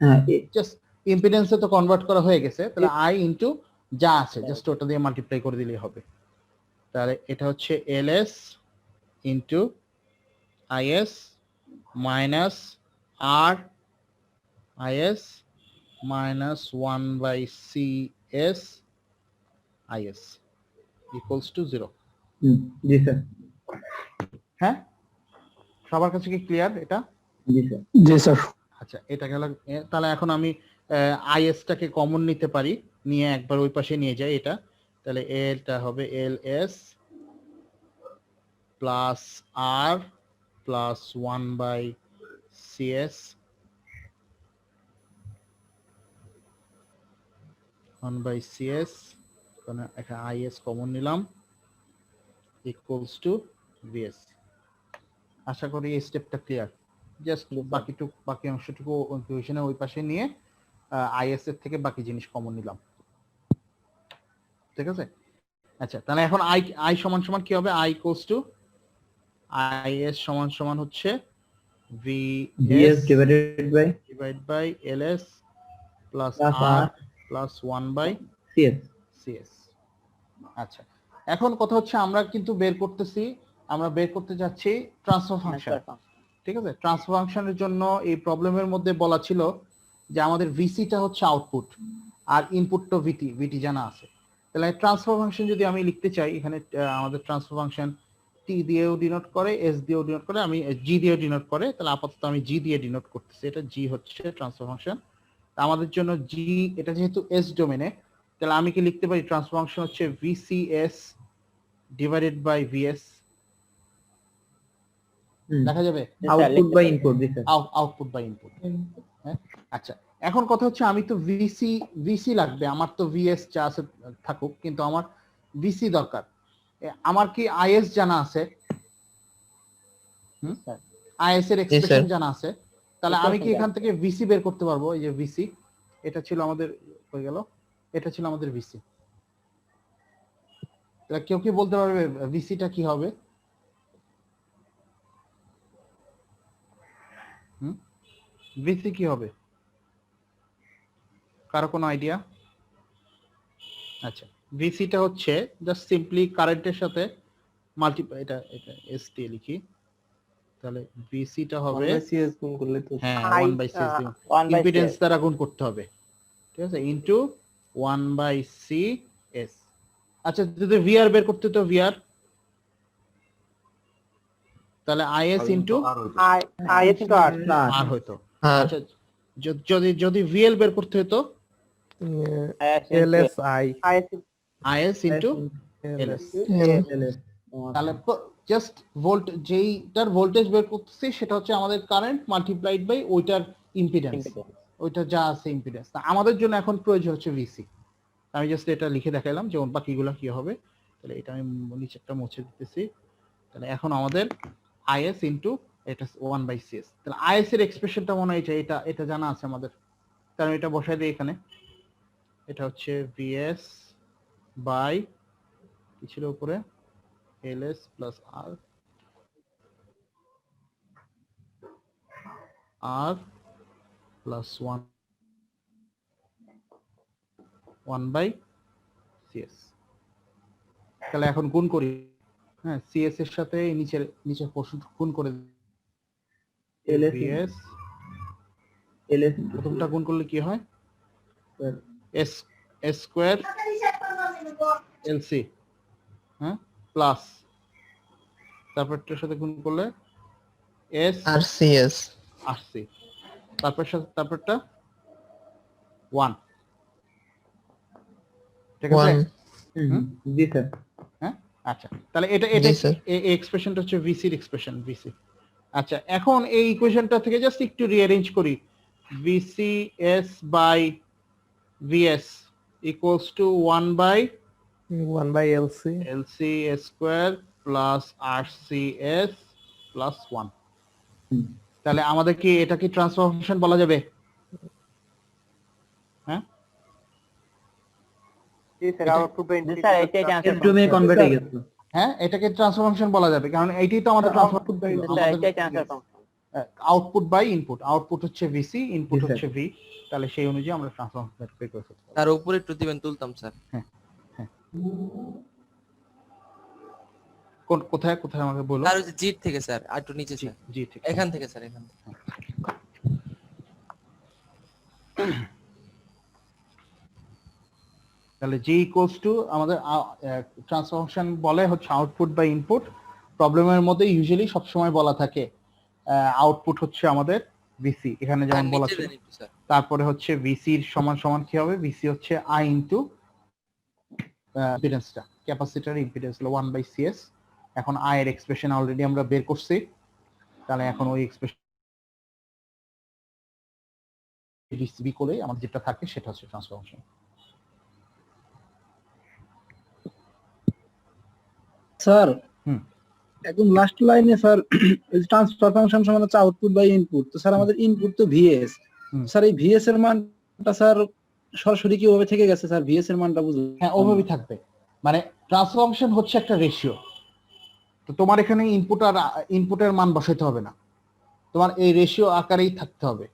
হ্যাঁ, জাস্ট ইম্পিডেন্সে তো কনভার্ট করা হয়ে গেছে, তাহলে আই ইনটু যা আছে জাস্ট ওটা দিয়ে মাল্টিপ্লাই করে দিলেই হবে। তাহলে এটা হচ্ছে LS into IS minus R IS minus 1/CS IS equals to 0। জি স্যার, হ্যাঁ, সবার কাছে কি ক্লিয়ার এটা? জি স্যার, জি স্যার। আচ্ছা, এটা গেল। তাহলে এখন আমি আইএস টাকে কমন নিতে পারি, নিয়ে একবার ওই পাশে নিয়ে যাই এটা, তাহলে এটা হবে এলএস প্লাস আর প্লাস 1/CS 1/CS কারণ এখানে আইএস কমন নিলাম ইকুয়ালস টু ভিএস। আশা করি এই স্টেপটা ক্লিয়ার। জাস্ট বাকি অংশটুকু ইকুয়েশনে ওই পাশে নিয়ে আইএস এর থেকে বাকি জিনিস কমন নিলাম, ঠিক আছে? আচ্ছা, তাহলে এখন আই সমান সমান কি হবে? আই ইকুয়ালস টু আইএস সমান সমান হচ্ছে VS VS divided by LS plus Plus R R plus 1 by CS. CS. আচ্ছা, এখন কথা হচ্ছে আমরা কিন্তু আমরা বের করতে যাচ্ছি ট্রান্সফার ফাংশন, ঠিক আছে? ট্রান্সফার ফাংশনের জন্য এই প্রবলেমের মধ্যে বলা ছিল যে আমাদের ভিসিটা হচ্ছে আউটপুট আর ইনপুটটা ভিটি জানা আছে। তাহলে ট্রান্সফার ফাংশন যদি আমি লিখতে চাই, এখানে আমাদের ট্রান্সফার ফাংশন টি দিয়েও ডিনোট করে, এস দিয়েও ডিনোট করে, আমি জি দিয়েও ডিনোট করে। তাহলে আপাতত আমি জি দিয়ে ডিনোট করতেছি, এটা জি হচ্ছে ট্রান্সফার ফাংশন। আমাদের জন্য জি, এটা যেহেতু এস ডোমেনে, তাহলে আমি কি লিখতে পারি? ট্রান্সফার ফাংশন হচ্ছে ভিসিএস ডিভাইডেড বাই ভিএস। দেখা যাবে Output by input. This sir. Output by input. হ্যাঁ, আচ্ছা, এখন কথা হচ্ছে আমি তো ভিসি লাগবে, আমার তো ভিএস যা আছে থাকুক, কিন্তু আমার ভিসি দরকার। আমার কি আইএস জানা আছে? আইএস এর এক্সপ্রেশন জানা আছে, তাহলে আমি কি এখান থেকে ভিসি বের করতে পারবো? এই যে ভিসি, এটা ছিল আমাদের, হয়ে গেল, এটা ছিল আমাদের ভিসি। তাহলে কেউ কি বলতে পারবে ভিসিটা কি হবে? ভিসি কি হবে? কারো কোনো আইডিয়া? আচ্ছা, ভিসিটা হচ্ছে জাস্ট সিম্পলি কারেন্টের সাথে মাল্টিপ্লাই, এটা এস দিয়ে লিখি, তাহলে ভিসিটা হবে সিএস গুণ করলে তো হ্যাঁ 1/CS ইম্পিডেন্স দ্বারা গুণ করতে হবে, ঠিক আছে, ইনটু 1/CS। আচ্ছা, যদি ভিআর বের করতে তো ভিআর, তাহলে is into IS into R. আর হইতো। আচ্ছা, যদি ভিএল বের করতে হতো এলএসআই আইএস ইনটু এলএস। তাহলে জাস্ট যেইটার ভোল্টেজ বের করতেছি সেটা হচ্ছে আমাদের কারেন্ট মাল্টিপ্লাইড বাই ওইটার ইম্পিডেন্স, ওইটা যা আছে ইম্পিডেন্স। তা আমাদের জন্য এখন প্রয়োজন হচ্ছে ভিসি। আমি জাস্ট এটা লিখে দেখাইলাম যে বাকিগুলো কি হবে। তাহলে এটা আমি নিচেরটা মুছে দিতেছি। তাহলে এখন আমাদের আইএস ইনটু এটা 1/CS। তাহলে আইএস এর এক্সপ্রেশনটা মনে হয় এটা জানা আছে আমাদের, তাহলে এটা বসাই দিই এখানে। এটা হচ্ছে ভিএস বাই কি ছিল উপরে, এলএস প্লাস আর প্লাস 1/CS। তাহলে এখন গুণ করি, হ্যাঁ, সিএস এর সাথে নিচের পোর্শন গুণ করে LS ভিএস, LS প্রথমটা গুণ করলে কি হয়? এস স্কয়ার এলসি, হ্যাঁ, প্লাস তারপরটার সাথে গুণ করলে এস RCS আরসি, তারপরটা 1, ঠিক আছে? জি স্যার। হ্যাঁ, আচ্ছা, তাহলে এটা জি, স্যার। এই এক্সপ্রেশনটা হচ্ছে ভিসির এক্সপ্রেশন, ভিসি। আচ্ছা, এখন এই ইকুয়েশনটা থেকে জাস্ট একটু রিঅ্যারেঞ্জ করি। VCS by VS equals to 1/LC LC square plus RCS plus 1। তাহলে আমাদের কি এটা কি ট্রান্সফার ফাংশন বলা যাবে? হ্যাঁ, Yes, sir. Output by input. ডোমে কনভার্ট হয়ে গেছে। হ্যাঁ, এটাকে ট্রান্সফার ফাংশন বলা যাবে, কারণ এইটাই তো আমাদের transfer output by input. Output হচ্ছে ভিসি, ইনপুট জি, স্যার। হচ্ছে ভি। তাহলে সেই অনুযায়ী আমরা ট্রান্সফার ফাংশন বের করে ফেলতে পারবো। তার উপরে একটু দিবেন, তুলতাম স্যার। কোথায় আমাকে বলো? তার হচ্ছে জিট থেকে স্যার, আর একটু নিচে স্যার, জি, ঠিক। এখান থেকে স্যার, এখান থেকে। তাহলে জি ইকুয়ালস টু আমাদের ট্রান্সফার ফাংশন বলে হচ্ছে আউটপুট বাই ইনপুট। প্রবলেমের মধ্যে ইউজুয়ালি সবসময় বলা থাকে আউটপুট হচ্ছে আমাদের ভিসি, এখানে যেমন আর বলা নিচে ছিল। দেন একটু স্যার। তারপরে হচ্ছে ভিসির সমান সমান কি হবে? ভিসি হচ্ছে আই ইনটু ইম্পিডেন্সটা, ক্যাপাসিটর ইম্পিডেন্স হলো 1/CS। এখন আই এর এক্সপ্রেশন অলরেডি আমরা বের করছি, তাহলে এখন ওই এক্সপ্রেশন ডিসিবি করে আমাদের যেটা থাকে সেটা হচ্ছে ট্রান্সফার ফাংশন। স্যার হুম। একদম লাস্ট লাইনে স্যার ট্রান্সফার ফাংশন সমান হচ্ছে আউটপুট বাই ইনপুট, তো স্যার আমাদের ইনপুট তো ভিএস, হুম। স্যার এই ভিএস এর মানটা স্যার সরাসরি কিভাবে থেকে গেছে স্যার, ভিএস এর মানটা বুঝলাম। হ্যাঁ, ওভাবেই থাকবে। মানে ট্রান্সফরমেশন হচ্ছে একটা রেশিও, তো তোমার এখানে ইনপুট আর ইনপুটের মান বসাইতে হবে না, তোমার এই রেশিও আকারেই থাকতে হবে।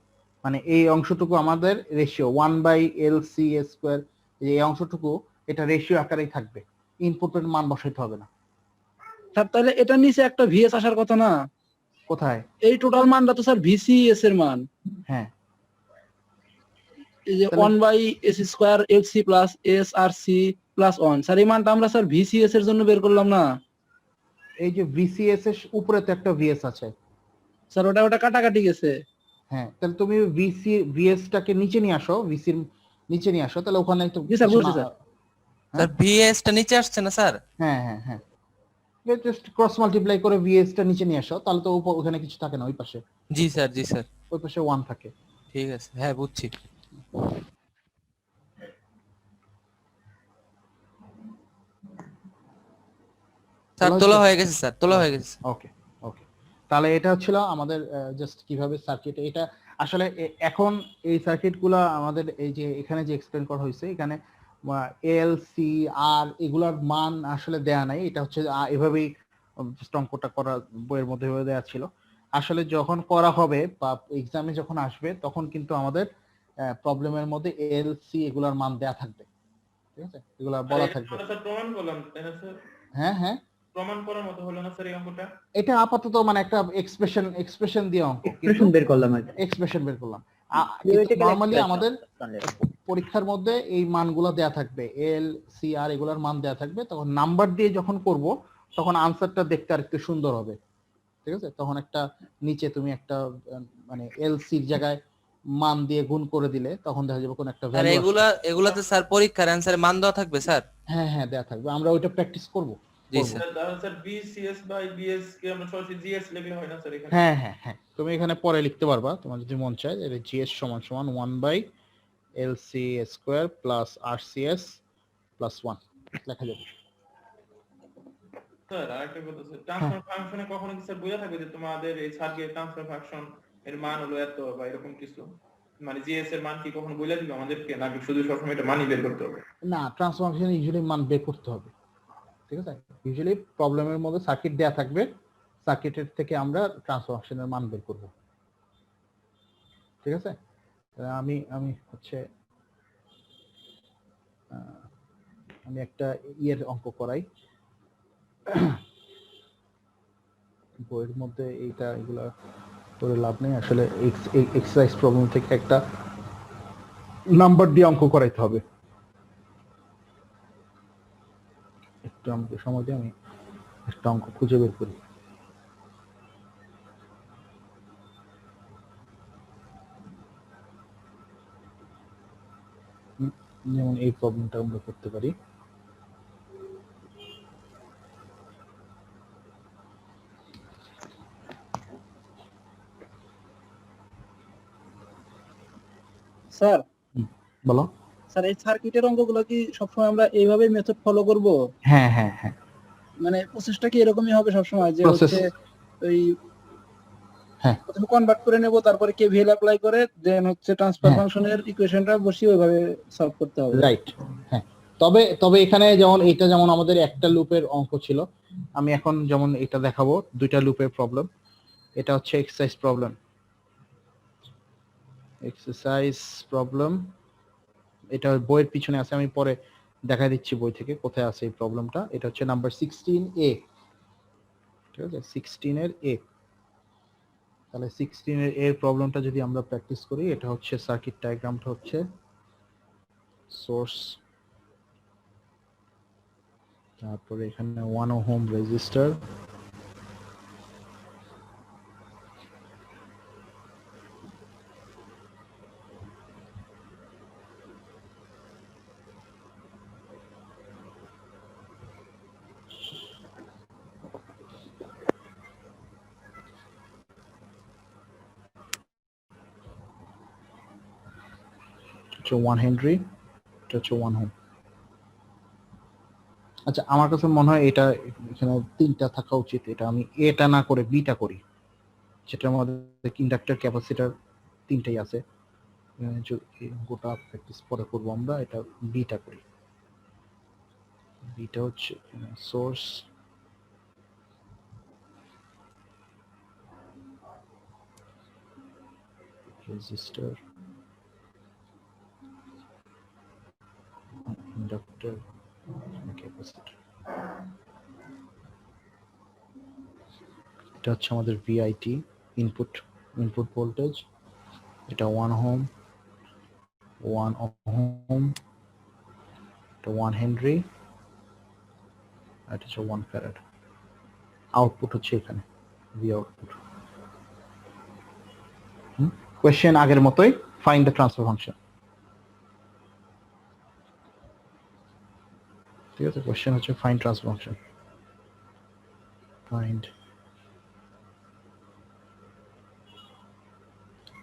মানে এই অংশটুকু আমাদের রেশিও 1/LC², এই অংশটুকু এটা রেশিও আকারেই থাকবে, ইনপুটের মান বসাইতে হবে না। স্যার তাহলে এটা নিচে একটা ভিএস আসার কথা না? কোথায়? এই টোটাল মানটা তো স্যার ভিসিএস এর মান, হ্যাঁ, এই যে তাহলে- 1/s² LC plus SRC plus 1, sir এই মানটা আমরা স্যার ভিসিএস এর জন্য বের করলাম না? এই যে ভিসিএস এর উপরে তো একটা ভিএস আছে। স্যার ওটা কাটাকাটি গেছে। হ্যাঁ, তাহলে তুমি ভিএস টাকে নিচে নিয়ে আসো, ভিসির নিচে নিয়ে আসো, তাহলে ওখানে একটু জি স্যার, বুঝছি স্যার। স্যার ভিএস টা নিচে আসছে না স্যার? হ্যাঁ হ্যাঁ হ্যাঁ, জাস্ট ক্রস মাল্টিপ্লাই করে ভিএস টা নিচে নিয়ে আসো, তাহলে তো ওখানে কিছু থাকে না, ওই পাশে জি স্যার, জি স্যার, ওই পাশে 1 থাকে। ঠিক আছে, হ্যাঁ বুঝছি। স্যার তোলা হয়ে গেছে, স্যার তোলা হয়ে গেছে। ওকে ওকে, তাহলে এটা হচ্ছিল আমাদের জাস্ট কিভাবে সার্কিট, এটা আসলে এখন এই সার্কিটগুলো আমাদের এই যে এখানে যে এক্সপ্লেন করা হয়েছে, এখানে এল সি আর এগুলার মান আসলে দেয়া নাই, এটা হচ্ছে এভাবেই অঙ্কটা করা বইয়ের মধ্যে দেওয়া ছিল। আসলে যখন করা হবে বা এক্সামে যখন আসবে তখন কিন্তু আমাদের প্রবলেমের মধ্যে এল সি এগুলার মান দেয়া থাকবে, ঠিক আছে, এগুলা বলা থাকবে। আমরা স্যার প্রমাণ করলাম তাই না স্যার? হ্যাঁ হ্যাঁ, প্রমাণ করার মতো হলো না স্যার এই অঙ্কটা? এটা আপাতত মানে একটা এক্সপ্রেশন দিয়ে অঙ্ক, এক্সপ্রেশন বের করলাম আর কি। এক্সপ্রেশন বের করলাম। Theoretical normally expression। আমাদের পরীক্ষার মধ্যে এই মানগুলো দেয়া থাকবে, এল সি আর এগুলোর মান দেয়া থাকবে, তখন নাম্বার দিয়ে যখন করব তখন আনসারটা দেখতে আর একটু সুন্দর হবে, ঠিক আছে। তখন একটা নিচে তুমি একটা মানে এল সির জায়গায় মান দিয়ে গুণ করে দিলে তখন দেখা যাবে কোন একটা স্যার ভ্যালু। এগুলাতে স্যার পরীক্ষার অ্যানসারে মান দেওয়া থাকবে স্যার? হ্যাঁ হ্যাঁ, দেয়া থাকবে, আমরা ওইটা প্র্যাকটিস করব। জি স্যার। তাহলে স্যার বিসিএস বাই বিএস কে আমরা সরাসরি জিএস লিখলে হয় না স্যার এখানে? হ্যাঁ হ্যাঁ হ্যাঁ, তুমি এখানে পরে লিখতে পারবা তোমার যদি মন চায়, যে জিএস সমান সমান 1/LC² প্লাস RCS প্লাস 1 লেখা যাবে। স্যার আরেকটা কথা স্যার, ট্রান্সফার ফাংশনে কখনো কি স্যার বোঝা থাকবে যে তোমাদের এই সার্কিট ট্রান্সফার ফাংশন এর মান হলো এত বা এরকম কিছু, মানে জিএস এর মান কি কখনো বলে দিবে আমাদেরকে, নাকি শুধু সবসময় এটা মানই বের করতে হবে? না, ট্রান্সফরমেশন ইউজুয়ালি মান বের করতে হবে, ঠিক আছে। ইউজুয়ালি প্রবলেমের মধ্যে সার্কিট দেয়া থাকবে, সার্কিটের থেকে আমরা ট্রান্সফরমেশনের মান বের করব, ঠিক আছে। আমি আমি হচ্ছে আমি একটা ইয়ের অঙ্ক করাই বইয়ের মধ্যে, এগুলা করে লাভ নেই আসলে, এক্সারসাইজ প্রবলেম থেকে একটা নাম্বার দিয়ে অঙ্ক করাইতে হবে। একটু আমাকে সময় দিয়ে আমি একটা অঙ্ক খুঁজে বের করি। যেমন এই প্রবলেমটা আমরা করতে পারি। স্যার বলো। স্যার এই সার্কিটের অঙ্কগুলো কি সবসময় আমরা এইভাবে মেথড ফলো করব? হ্যাঁ হ্যাঁ হ্যাঁ, মানে প্রসেসটা কি এরকমই হবে সবসময়, যে Process- হচ্ছে ওই হ্যাঁ। প্রথমে কনভার্ট করে নেব, তারপরে কেভিএল অ্যাপ্লাই করে দেন হচ্ছে ট্রান্সফার হ্যাঁ। ফাংশনের ইকুয়েশনটা বসিয়ে ওইভাবে সলভ করতে হবে? রাইট, হ্যাঁ। তবে এখানে যেমন এটা যেমন আমাদের একটা লুপের অঙ্ক ছিল, আমি এখন যেমন এটা দেখাবো দুইটা লুপের প্রবলেম। এটা হচ্ছে এক্সারসাইজ প্রবলেম, এটা বইয়ের পিছনে আছে, আমি পরে দেখা দিচ্ছি বই থেকে কোথায় আছে এই প্রবলেমটা। এটা হচ্ছে নাম্বার 16A, ঠিক আছে, 16 এর এ। তাহলে 16 এর এর প্রবলেমটা যদি আমরা প্র্যাকটিস করি, এটা হচ্ছে সার্কিট ডায়াগ্রামটা হচ্ছে সোর্স, তারপরে এখানে 1 ওহম রেজিস্টার, হচ্ছে 1 হেনরি, এটা হচ্ছে 1 ওহম। আচ্ছা আমার কাছে মনে হয় এটা এখানে 3টা থাকা উচিত, এটা আমি এটা না করে বিটা করি, যেটার মধ্যে ইন্ডাক্টর ক্যাপাসিটর 3টাই আছে। গোটা প্র্যাকটিস পরে করবো আমরা, এটা বিটা করি। বিটা হচ্ছে সোর্স, রেজিস্টার, ইন্ডাক্টর, ক্যাপাসিটর। এটা হচ্ছে আমাদের ভিআইটি ইনপুট ভোল্টেজ। এটা 1 ওহম, 1 ওহম, এটা 1 হেনরি, এটা হচ্ছে 1 ফ্যারাড। আউটপুট হচ্ছে এখানে ভি আউটপুট। কোয়েশ্চেন আগের মতোই, ফাইন্ড দ্য ট্রান্সফার ফাংশন। ঠিক আছে, কোয়েশ্চেন হচ্ছে find transfer function, find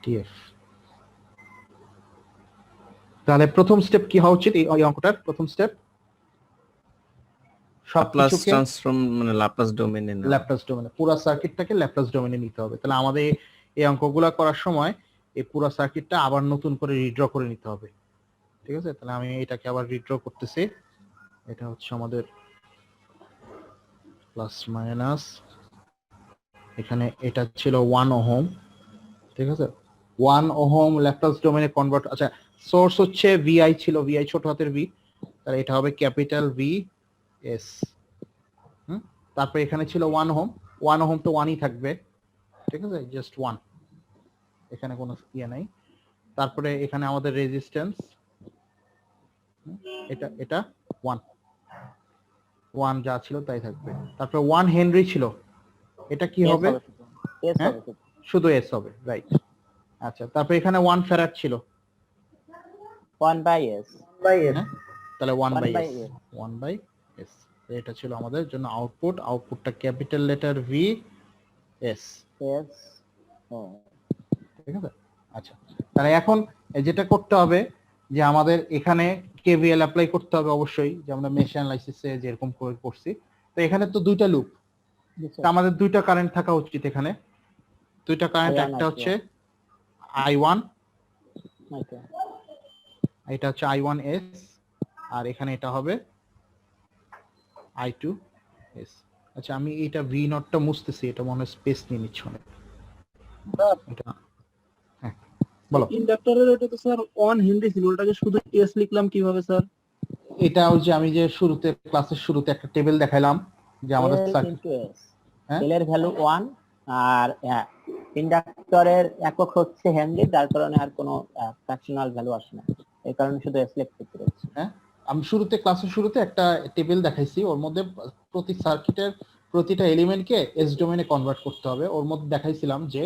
TF. তাহলে প্রথম স্টেপ কি হওয়া উচিত এই অঙ্কটার? প্রথম স্টেপ ল্যাপ্লাস সবকিছুকে ট্রান্সফর্ম মানে ল্যাপ্লাস ডোমেইনে না। ল্যাপ্লাস ডোমেনে, পুরো সার্কিটটাকে ল্যাপ্লাস ডোমেনে নিতে হবে। তাহলে আমাদের এই অঙ্কগুলো করার সময় এই পুরো সার্কিটটা আবার নতুন করে রিড্র করে নিতে হবে। ঠিক আছে, তাহলে আমি এটাকে আবার রিড্র করতেছি। এটা হচ্ছে আমাদের প্লাস মাইনাস, এখানে এটা ছিল 1 ওহম। ঠিক আছে, 1 ওহম ল্যাপ্লাস ডোমেনে কনভার্ট। আচ্ছা, সোর্স হচ্ছে ভিআই ছিল, ভিআই ছোট হাতের ভি, তাহলে এটা হবে ক্যাপিটাল ভি এস। তারপর এখানে ছিল 1 ওহম, 1 ওহম তো 1ই থাকবে। ঠিক আছে, জাস্ট 1, এখানে কোনো ইয়ে নাই। তারপরে এখানে আমাদের রেজিস্ট্যান্স, এটা 1 যা ছিল তাই থাকবে। তারপরে 1 হেনরি ছিল, এটা কি হবে? হ্যাঁ, শুধু এস হবে, রাইট। আচ্ছা, তারপরে এখানে 1 ফ্যারাড ছিল, 1/s তাহলে 1/s। এটা ছিল আমাদের জন্য আউটপুট। আউটপুটটা ক্যাপিটাল লেটার ভি এস। ঠিক আছে, আচ্ছা তাহলে এখন যেটা করতে হবে যে আমাদের এখানে কেভিএল অ্যাপ্লাই করতে হবে অবশ্যই, যে আমরা মেশ অ্যানালাইসিসে যেরকম করে করছি। তো এখানে তো দুইটা লুপ, আমাদের দুইটা কারেন্ট থাকা উচিত এখানে। দুইটা কারেন্ট, একটা হচ্ছে I1, এটা হচ্ছে I1s, আর এখানে এটা হবে I2s। আচ্ছা, আমি এটা ভি নটটা মুছতেছি, এটা মনে হয় স্পেস নিয়ে নিচ্ছে অনেক। এটা হ্যাঁ বলো। ইন্ডাক্টরের ওটা তো স্যার 1 হেনরি ছিল, ওটাকে শুধু এস লিখলাম কিভাবে স্যার? এটা ওই যে আমি যে শুরুতে ক্লাসের শুরুতে একটা টেবিল দেখাইলাম যে আমাদের এল এর ভ্যালু 1 আর ইন্ডাক্টরের একক হচ্ছে হেনরি, যার কারণে আর কোনো ফ্র্যাকশনাল ভ্যালু আসে না, এই কারণে শুধু এস লিখতে পেরেছি। হ্যাঁ, আমি শুরুতে ক্লাসের শুরুতে একটা টেবিল দেখাইছি, ওর মধ্যে প্রতি সার্কিটের প্রতিটা এলিমেন্টকে এস ডোমেনে কনভার্ট করতে হবে। ওর মধ্যে দেখাইছিলাম যে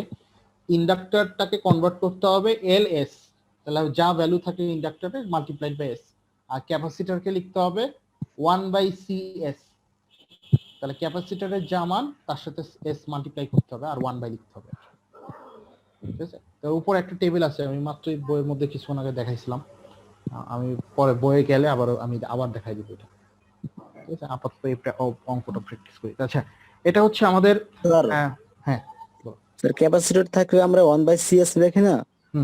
ইন্ডাক্টরটাকে কনভার্ট করতে হবে এল এস, তাহলে যা ভ্যালু থাকে ইন্ডাক্টরে মাল্টিপ্লাইড বাই এস। আর ক্যাপাসিটরকে লিখতে হবে 1/CS, তাহলে ক্যাপাসিটরের যা মান তার সাথে এস মাল্টিপ্লাই করতে হবে আর 1 বাই লিখতে হবে। ঠিক আছে, তো উপর একটা টেবিল আছে, আমি মাত্রই বইয়ের মধ্যে কিছুক্ষণ আগে দেখাইছিলাম। আমি পরে বইয়ে গেলে আমি আবার দেখাই দিব এটা। ঠিক আছে, আপাতত এই অঙ্কটা প্র্যাকটিস করি। আচ্ছা, এটা হচ্ছে আমাদের হ্যাঁ স্যার ক্যাপাসিটর থাকলে আমরা 1/CS রেখে না,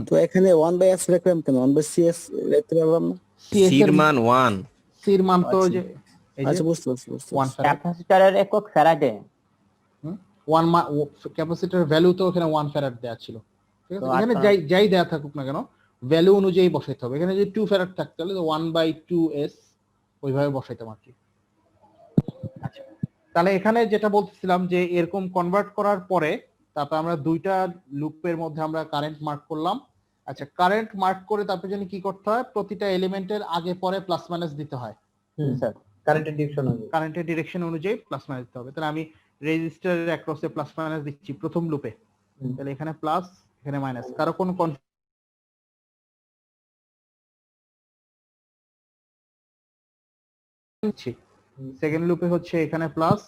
তো এখানে 1/S রাখলাম কেন? 1/CS রাখতে পারলাম না। সির মান 1, সির মান তো যে আচ্ছা বুঝতে পারছি। ক্যাপাসিটরের একক ফ্যারাডে, 1 ক্যাপাসিটরের ভ্যালু তো এখানে 1 ফ্যারাড দেয়া ছিল। ঠিক আছে, এখানে যাই দেয়া থাকুক না কেন ভ্যালু অনুযায়ী বসাইতে হবে। এখানে যদি 2 ফ্যারাড থাকতে হলে তো 1/2s ওইভাবে বসাইতাম আর কি। আচ্ছা, তাহলে এখানে যেটা বলতেছিলাম যে এরকম কনভার্ট করার পরে তারপর আমরা দুইটা লুপের মধ্যে আমরা কারেন্ট মার্ক করলাম। আচ্ছা, কারেন্ট মার্ক করে তারপর জানি কি করতে হয়? প্রতিটা এলিমেন্টের আগে পরে প্লাস মাইনাস দিতে হয়। স্যার কারেন্টের ডিরেকশন অনুযায়ী প্লাস মাইনাস দিতে হবে। তাহলে আমি রেজিস্টারের অ্যাক্রসে প্লাস মাইনাস দিচ্ছি প্রথম লুপে, তাহলে এখানে প্লাস এখানে মাইনাস। কারো কোনো সেকেন্ড লুপে হচ্ছে এখানে প্লাস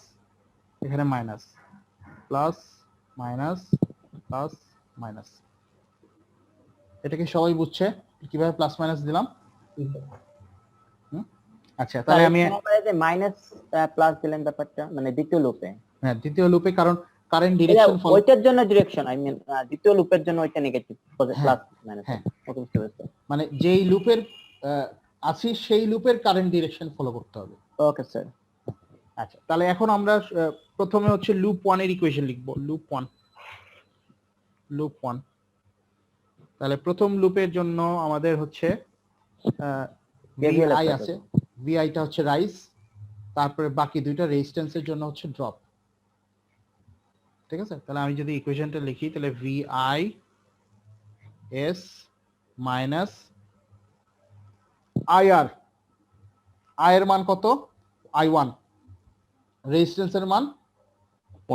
এখানে minus, plus minus plus minus. এটা কি সবাই বুঝছে কিভাবে প্লাস মাইনাস দিলাম? আচ্ছা তাহলে আমি যে মাইনাস প্লাস দিলেন ব্যাপারটা মানে দ্বিতীয় লুপে। হ্যাঁ দ্বিতীয় লুপে কারণ কারেন্ট ডিরেকশন ফলো ওইটার জন্য ডিরেকশন আই মিন দ্বিতীয় লুপের জন্য ওইটা নেগেটিভ প্লাস মাইনাস। হ্যাঁ। ওকে বুঝতে পেরেছি। মানে যেই লুপের আছি সেই লুপের কারেন্ট ডিরেকশন ফলো করতে হবে। Okay sir. আচ্ছা তাহলে এখন আমরা প্রথমে হচ্ছে লুপ 1 এর ইকুয়েশন লিখব। লুপ 1 তাহলে প্রথম লুপের জন্য আমাদের হচ্ছে VI আছে, VI টা হচ্ছে রাইজ, তারপরে বাকি দুইটা রেজিস্ট্যান্সের জন্য হচ্ছে ড্রপ। ঠিক আছে, তাহলে আমি যদি ইকুয়েশনটা লিখি তাহলে VI S minus IR, I এর মান কত? I1, রেজিস্ট্যান্সের মান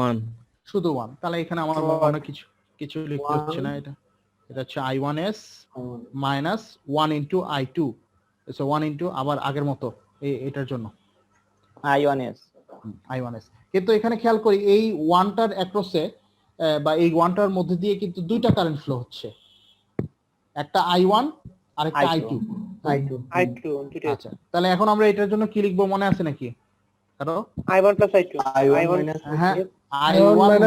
1 শুধু 1। তাহলে এখানে আমার মনে কিছু লিখতে হচ্ছে না, এটা হচ্ছে I1S minus 1 into I2, so 1 into আবার আগের মতো এটার জন্য I1S। কিন্তু এখানে খেয়াল করি এই 1টার অ্যাক্রসে বা এই 1টার মধ্যে দিয়ে কিন্তু দুইটা কারেন্ট ফ্লো হচ্ছে, একটা I1 আর একটা I2। আচ্ছা তাহলে এখন আমরা এটার জন্য কি লিখবো মনে আছে নাকি কারো? I1 plus I2 হ্যাঁ I1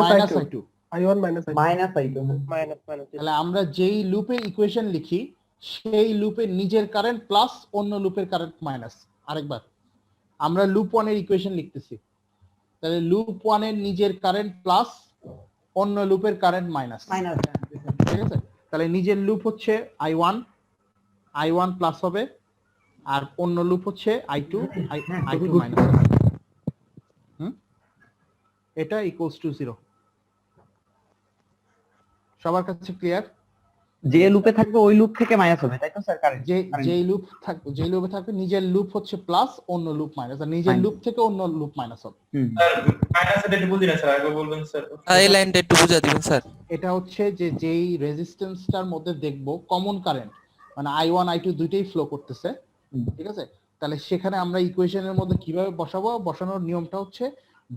মাইনাস I2 তাহলে আমরা যেই লুপে ইকুয়েশন লিখি সেই লুপের নিজের কারেন্ট প্লাস অন্য লুপের কারেন্ট মাইনাস। আরেকবার আমরা লুপ 1 এর ইকুয়েশন লিখতেছি, তাহলে লুপ 1 এর নিজের কারেন্ট প্লাস অন্য লুপের কারেন্ট মাইনাস। ঠিক আছে, তাহলে নিজের লুপ হচ্ছে I1 প্লাস হবে, আর অন্য লুপ হচ্ছে I2 মাইনাস। এটা ইকুয়ালস টু 0। সবার কাছে ক্লিয়ার? যে লুপে থাকবে ওই লুপ থেকে মাইনাস হবে, তাই তো স্যার? কারেন্ট যেই লুপে থাকবে নিজের লুপ হচ্ছে প্লাস, অন্য লুপ মাইনাস, আর নিজের লুপ থেকে অন্য লুপ মাইনাস হবে। স্যার মাইনাসটা একটু বলদিন স্যার, আগে বলবেন স্যার। এই লাইনটা একটু বুঝা দিবেন স্যার। এটা হচ্ছে যে যেই রেজিস্ট্যান্সটার মধ্যে দেখব কমন কারেন্ট মানে I1 I2 দুইটাই ফ্লো করতেছে। ঠিক আছে, তাহলে সেখানে আমরা ইকুয়েশনের মধ্যে কিভাবে বসাবো? বসানোর নিয়মটা হচ্ছে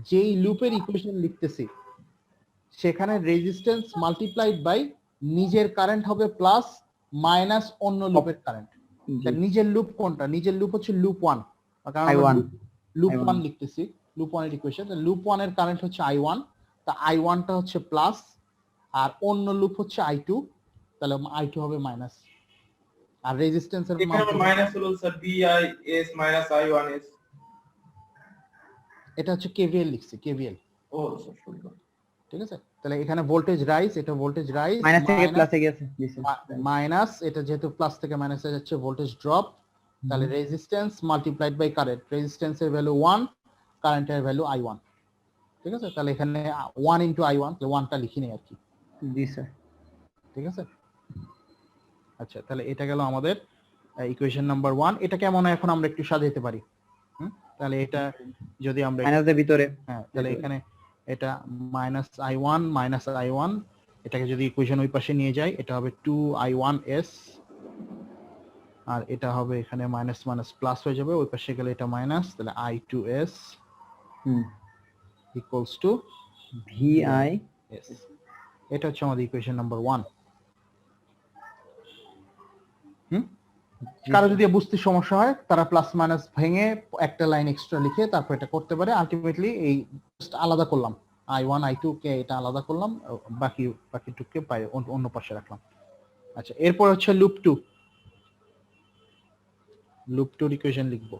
যেই লুপের ইকুয়েশন লিখতেছি সেখানে রেজিস্ট্যান্স মাল্টিপ্লাইড বাই নিজের কারেন্ট হবে প্লাস মাইনাস অন্য লুপের কারেন্ট। নিজের লুপ কোনটা? নিজের লুপ হচ্ছে লুপ 1, কারণ লুপ 1 লিখতেছি, লুপ 1 এর ইকুয়েশন। লুপ 1 এর কারেন্ট হচ্ছে I1, তা I1 টা হচ্ছে প্লাস, আর অন্য লুপ হচ্ছে I2, তাহলে I2 হবে মাইনাস। আর রেজিস্ট্যান্সের মান মাইনাস হলো স্যার VIS মাইনাস I1S। এটা হচ্ছে KVL লিখছি, KVL। ও স্যার ঠিক আছে, তাহলে এখানে ভোল্টেজ রাইজ, এটা ভোল্টেজ রাইজ মাইনাস থেকে প্লাসে গেছে, মাইনাস এটা যেহেতু প্লাস থেকে মাইনাসে যাচ্ছে ভোল্টেজ ড্রপ। তাহলে রেজিস্ট্যান্স মাল্টিপ্লাইড বাই কারেন্ট, রেজিস্ট্যান্সের ভ্যালু 1, কারেন্টের ভ্যালু I1। ঠিক আছে, তাহলে এখানে 1 ইনটু I1, তাহলে 1টা লিখি নেই আর কি। জি স্যার। ঠিক আছে, আচ্ছা তাহলে এটা গেল আমাদের ইকুয়েশন নাম্বার 1। এটা কেমন হয় এখন আমরা একটু সাজাতে পারি। তাহলে এটা যদি আমরা মাইনাসের ভিতরে, হ্যাঁ তাহলে এখানে এটা মাইনাস I1 এটাকে যদি ইকুয়েশন ওই পাশে নিয়ে যাই এটা হবে 2I1S, আর এটা হবে এখানে মাইনাস মাইনাস প্লাস হয়ে যাবে, ওই পাশে গেলে এটা মাইনাস, তাহলে I2S ইকুয়ালস টু VIS। এটা হচ্ছে আমাদের ইকুয়েশন নাম্বার 1। কারো যদি বুঝতে সমস্যা হয় তারা প্লাস মাইনাস ভেঙে একটা লাইন এক্সট্রা লিখে তারপর এটা করতে পারে। আলটিমেটলি এই আলাদা করলাম, I1 I2 কে এটা আলাদা করলাম, বাকি টুককে অন্য পাশে রাখলাম। আচ্ছা এরপর হচ্ছে লুপ 2 ইকুয়েশন লিখব।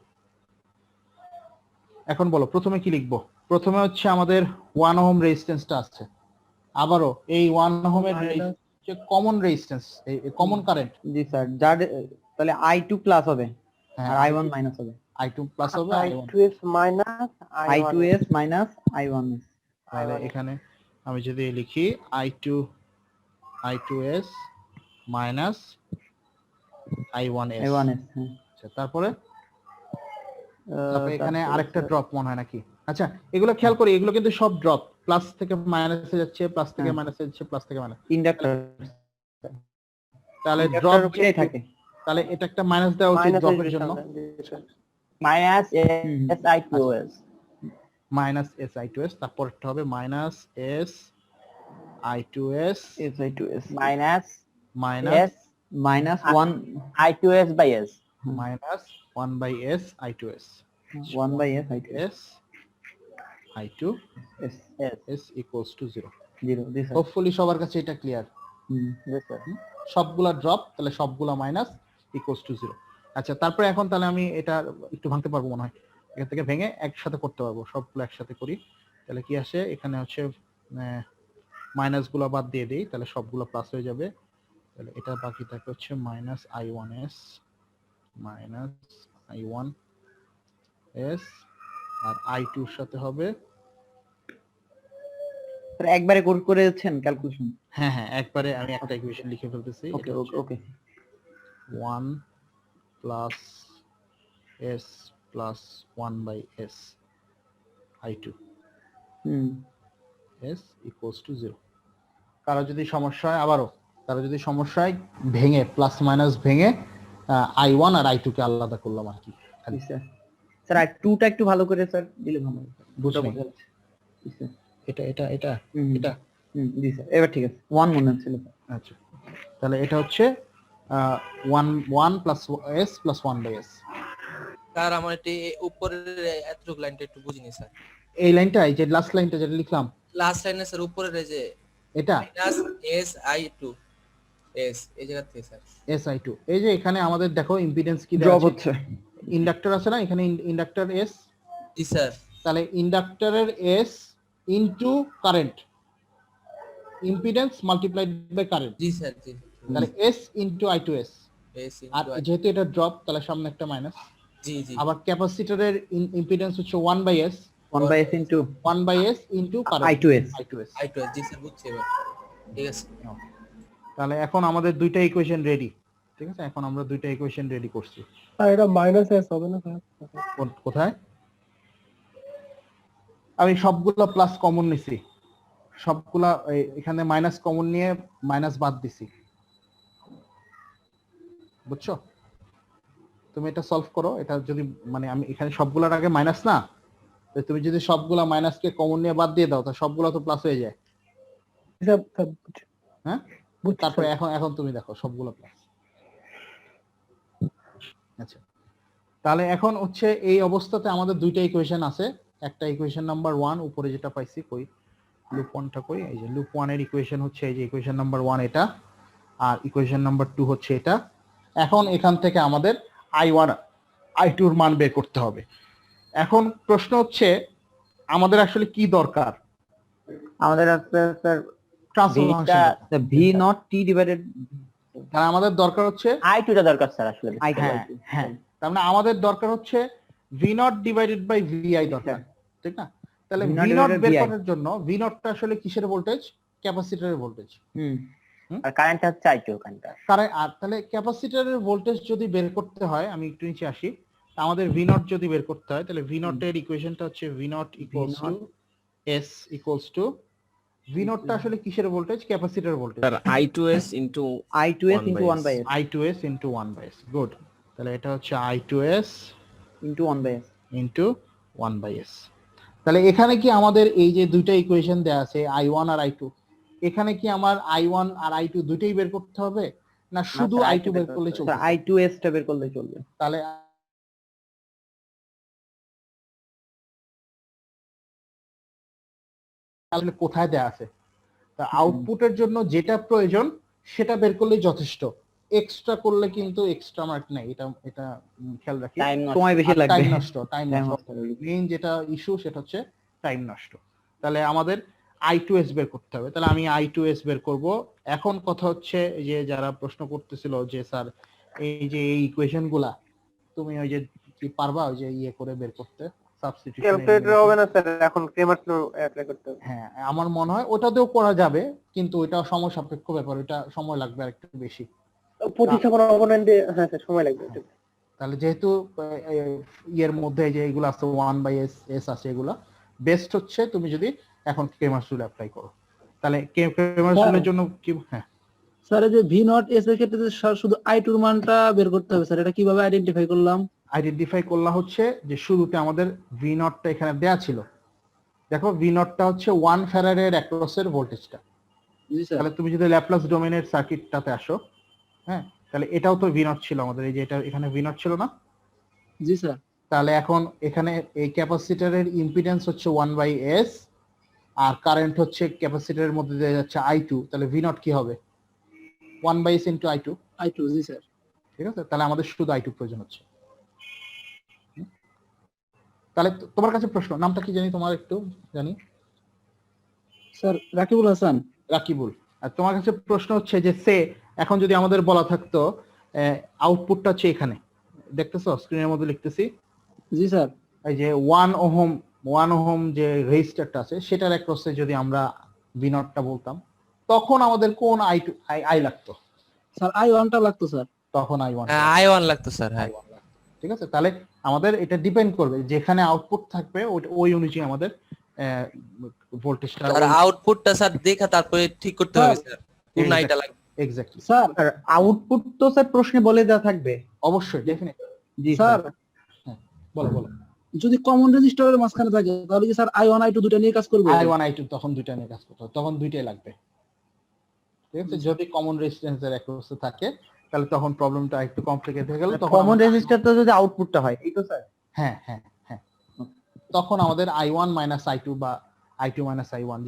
এখন বলো প্রথমে কি লিখব? প্রথমে হচ্ছে আমাদের 1 ওহম রেজিস্ট্যান্সটা আছে, আবারও এই 1 ওহমের কমন রেজিস্ট্যান্স, কমন কারেন্ট। জি স্যার, যার তাহলে I2 প্লাস হবে আর I1 মাইনাস হবে। I2 প্লাস হবে, I2S মাইনাস I1S। তাহলে এখানে আমি যদি লিখি I2S মাইনাস I1S। আচ্ছা তারপরে এখানে আরেকটা ড্রপ মনে হয় নাকি? আচ্ছা এগুলো খেয়াল করি, এগুলো কিন্তু সব ড্রপ, প্লাস থেকে মাইনাসে যাচ্ছে, প্লাস থেকে মাইনাসে যাচ্ছে, প্লাস থেকে মাইনাস ইন্ডাক্টর। তাহলে ড্রপ যেটাই থাকে, তাহলে এটা একটা মাইনাস দেওয়া উচিত ড্রপের জন্য, মাইনাস SI2S মাইনাস SI2S। তারপরটা হবে minus SI2S minus minus 1 I2S by S minus 1 by s I2s 1 by s I2 s I2 s s equals to 0. 0 this sir hopefully সবার কাছে এটা ক্লিয়ার। yes sir সবগুলা drop, তাহলে সবগুলা minus equals to 0। আচ্ছা, তারপরে এখন তাহলে আমি এটা একটু ভাঙতে পারবো মনে হয়, এখান থেকে ভেঙে একসাথে করতে পারবো, সবগুলো একসাথে করি। তাহলে কি আসে, এখানে হচ্ছে মাইনাস গুলা বাদ দিয়ে দেই, তাহলে সবগুলো প্লাস হয়ে যাবে। তাহলে এটা বাকি থাকে হচ্ছে মাইনাস I1s মাইনাস I1s আর I2 এর সাথে হবে, স্যার একবারে করেছেন ক্যালকুলেশন? হ্যাঁ হ্যাঁ একবারে আমি একটা ইকুয়েশন লিখে ফেলতেছি। ওকে ওকে 1 plus s plus 1 by s I2 s equals to 0। কারো যদি সমস্যা হয়, আবারও কারো যদি সমস্যা হয়, ভেঙে প্লাস মাইনাস ভেঙে I1 আর I2 কে আলাদা করলাম আর কি। খালি স্যার স্যার আর 2টা একটু ভালো করে স্যার দিলে ভালো হয়। দুটো বুঝলেন? বোঝা যাচ্ছে। জি স্যার এটা এটা এটা হুম, এটা জি স্যার এবার ঠিক আছে 1 মনে হচ্ছিল স্যার। আচ্ছা, তাহলে এটা হচ্ছে 1 plus s plus 1 by s। Sir আমার এটি উপরের এতটুকু লাইনটা একটু বুঝিনি স্যার। এই লাইনটা, এই যে লাস্ট লাইনটা যেটা লিখলাম, লাস্ট লাইনে স্যার উপরের এই যে এটা মাইনাস এস I2 এস এই জায়গা থেকে স্যার SI2। এই যে এখানে আমাদের দেখো ইম্পিডেন্স কি ড্রপ হচ্ছে। ইন্ডাক্টর আছে না, এখানে ইন্ডাক্টর S, জি স্যার তাহলে ইন্ডাক্টরের S into current, impedance multiplied by current, জি স্যার জি তাহলে S ইনটু I2s। এস আর যেহেতু এটা ড্রপ, তাহলে সামনে একটা মাইনাস। জি জি আবার ক্যাপাসিটরের ইম্পিডেন্স হচ্ছে 1 by s 1 by s into 1 by s into current I2s I2s। জি স্যার বুঝছি এবার ঠিক আছে। তাহলে এখন আমাদের দুইটা ইকুয়েশন রেডি, ঠিক আছে? এখন আমরা দুইটা ইকুয়েশন রেডি করছি। আর এটা মাইনাস এস হবে না স্যার? কোথায়? আমি সবগুলো প্লাস কমন নিছি, সবগুলা এখানে মাইনাস কমন নিয়ে মাইনাস বাদ দিছি, বুঝছো? তুমি এটা সলভ করো। এটা যদি মানে আমি এখানে সবগুলোর আগে মাইনাস না, তো তুমি যদি সবগুলা মাইনাসকে কমন নিয়ে বাদ দিয়ে দাও, তো সবগুলা তো প্লাস হয়ে যায়। হ্যাঁ, তারপরে এখন তুমি দেখো সবগুলো প্লাস। আচ্ছা, তাহলে এখন হচ্ছে এই অবস্থাতে আমাদের দুইটা ইকুয়েশন আছে। একটা ইকুয়েশন নাম্বার 1 উপরে যেটা পাইছি, কই লুপ 1টা কই, এই যে লুপ 1 এর ইকুয়েশন হচ্ছে এই যে ইকুয়েশন নাম্বার 1 এটা, আর ইকুয়েশন নাম্বার 2 হচ্ছে এটা। এখন এখান থেকে আমাদের I1 I2 এর মান বের করতে হবে। এখন প্রশ্ন হচ্ছে আমাদের আসলে কি দরকার? আমাদের আছে sir transfer function v not t divided তাহলে আমাদের দরকার হচ্ছে I2 টা দরকার স্যার আসলে I2 হ্যাঁ, তার মানে আমাদের দরকার হচ্ছে v0 ডিভাইডেড বাই vi দরকার, ঠিক না? তাহলে v0 বের করার জন্য v0 টা আসলে কিসের ভোল্টেজ? ক্যাপাসিটরের ভোল্টেজ। আর কারেন্টটা হচ্ছে I2 কারেন্টটা। আর তাহলে ক্যাপাসিটরের ভোল্টেজ যদি বের করতে হয়, আমি একটু নিচে আসি, আমাদের v0 যদি বের করতে হয়, তাহলে v0 এর ইকুয়েশনটা হচ্ছে v0 equals to s equals to, v0 টা আসলে কিসের ভোল্টেজ? ক্যাপাসিটরের voltage. Sir I2s into I2s into 1 by s I2s into 1 by s। Good, তাহলে এটা হচ্ছে I2s into 1 by s into 1 by s। তাহলে এখানে কি আমাদের এই যে দুইটা ইকুয়েশন দেয়া আছে I1 আর I2, এখানে কি আমার I1 আর I2 দুইটাই বের করতে হবে, না শুধু I2 বের করলে চলবে? স্যার I2s টা বের করলে চলবে। তাহলে তাহলে কোথায় দেয়া আছে? আউটপুটের জন্য যেটা প্রয়োজন সেটা বের করলেই যথেষ্ট, এক্সট্রা করলে কিন্তু এক্সট্রা মার্ক নাই। এটা এটা খেয়াল রাখি, সময় বেশি লাগবে, টাইম নষ্ট। মেইন যেটা ইস্যু সেটা হচ্ছে টাইম নষ্ট। তাহলে আমাদের I2s বের করতে হবে। তাহলে আমি I2s বের করব। এখন কথা হচ্ছে যে যারা প্রশ্ন করতেছিল যে স্যার এই যে এই ইকুয়েশন গুলা তুমি ওই যে কি পারবা ওই যে ইয়ে করে বের করতে, সাবস্টিটিউশন? ক্যালকুলেটর হবে না স্যার, এখন ক্রেমার লো অ্যাপ্লাই করতে হবে। হ্যাঁ, আমার মনে হয় ওটাতেও করা যাবে, কিন্তু ওটা সময় সাপেক্ষ ব্যাপার, ওটা সময় লাগবে আর একটু বেশি। প্রতিস্থাপন অবনয়নে হ্যাঁ স্যার সময় লাগবে। তাহলে যেহেতু ইয়ের মধ্যে যে এগুলো আছে 1 বাই s আছে, এগুলো বেস্ট হচ্ছে তুমি যদি এখন ক্রেমার রুল অ্যাপ্লাই করো। তাহলে ক্রেমার রুলের জন্য কি? হ্যাঁ স্যার এই যে ভি নট এস এর ক্ষেত্রে যে শুধু I2 এর মানটা বের করতে হবে স্যার, এটা কিভাবে আইডেন্টিফাই করলাম? আইডেন্টিফাই করলা হচ্ছে যে শুরুতে আমাদের v0 টা এখানে দেয়া ছিল, দেখো v0 টা হচ্ছে 1 ফ্যারাডের অ্যাক্রসের ভোল্টেজটা। জি স্যার। তাহলে তুমি যদি ল্যাপ্লাস ডোমেনের সার্কিটটাতে আসো, হ্যাঁ, তাহলে এটাও তো v0 ছিল আমাদের, এই যে এটা এখানে v0 ছিল না, জি স্যার। তাহলে এখন এখানে এই ক্যাপাসিটরের ইম্পিডেন্স হচ্ছে 1/s আর কারেন্ট হচ্ছে ক্যাপাসিটরের মধ্যে দিয়ে যাচ্ছে I2, তাহলে V নট কি হবে? 1/s into I2। I2 জি স্যার। ঠিক আছে, তাহলে আমাদের শুধু I2 প্রয়োজন হচ্ছে। তাহলে তোমার কাছে প্রশ্ন, নামটা কি জানি তোমার, একটু জানি। স্যার রাকিবুল হাসান। রাকিবুল। আর তোমার কাছে প্রশ্ন হচ্ছে যে এখন যদি আমাদের বলা থাকতো আউটপুটটা হচ্ছে এখানে, দেখতেছো স্ক্রিনের মধ্যে লিখতেছি। জি স্যার। এই যে 1 ওহম যে রেজিস্টারটা আছে সেটার অ্যাক্রসে যদি আমরা ভি নটটা বলতাম, তখন আমাদের কোন আই লাগতো? স্যার I1 টা লাগতো স্যার। তখন I1 I1 লাগতো স্যার। হ্যাঁ, ঠিক আছে। তাহলে আমাদের এটা ডিপেন্ড করবে, যেখানে আউটপুট থাকবে ওই অনুযায়ী আমাদের ভোল্টেজটা, আর আউটপুটটা স্যার দেখা তারপরে ঠিক করতে হবে স্যার কোন আইটা লাগবে। এক্স্যাক্টলি স্যার আউটপুট তো স্যার প্রশ্নে বলে দেওয়া থাকবে। অবশ্যই, ডেফিনেটলি। জি স্যার বলো। যদি কমন রেজিস্টারের মাঝখানে থাকে তাহলে কি স্যার I1 I2 দুটো নিয়ে কাজ করবে? I1 I2 তখন দুইটা নিয়ে কাজ করতে হবে, তখন দুইটাই লাগবে। ঠিক আছে, যদি কমন রেজিস্ট্যান্সের অ্যাক্রসে থাকে তাহলে তখন প্রবলেমটা একটু কমপ্লিকেট হয়ে গেল। তখন কমন রেজিস্টার তো যদি আউটপুটটা হয়, এই তো স্যার। হ্যাঁ, তখন আমাদের I1 মাইনাস I2 বা I2 মাইনাস I1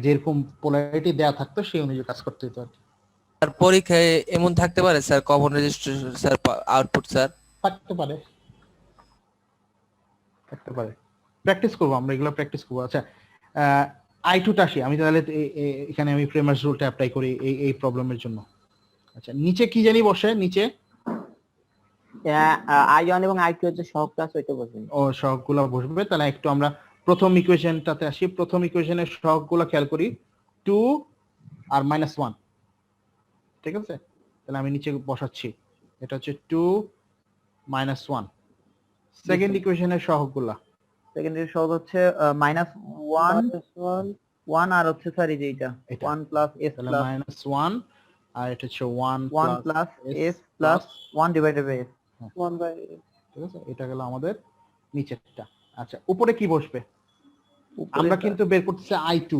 যেরকম পোলারিটি দেয়া থাকতো সেই অনুযায়ী কাজ করতে হতো। আর পরীক্ষায় এমন থাকতে পারে sir common registrar sir output sir থাকতে পারে। প্র্যাকটিস করবো আমরা, এগুলো প্র্যাকটিস করবো। আচ্ছা, I2 টা আসি আমি, তাহলে এখানে আমি প্রেমার্স রুলটা অ্যাপ্লাই করি এই প্রবলেমের জন্য। আচ্ছা, নিচে কি জানি বসে, নিচে I1 এবং I2 হচ্ছে সহগ ক্লাস, ওইটা বলবেন। ও সহগগুলো বসবে। তাহলে একটু আমরা প্রথম ইকুয়েশনটাতে আসি। প্রথম ইকুয়েশনের সহগগুলো খেয়াল করি, 2 আর -1। ঠিক আছে, তাহলে আমি নিচে বসাচ্ছি, এটা হচ্ছে 2 -1। সেকেন্ড ইকুয়েশনের সহগগুলো, সেকেন্ডারি সহগ হচ্ছে -1 আর হচ্ছে স্যার এই যে এটা 1 প্লাস s তাহলে প্লাস -1 আর এটা হচ্ছে 1 plus s plus 1 divided by s 1 by. ঠিক আছে, এটা গেল আমাদের নিচেরটা। আচ্ছা, উপরে কি বসবে? আমরা কিন্তু বের করতেছি I2।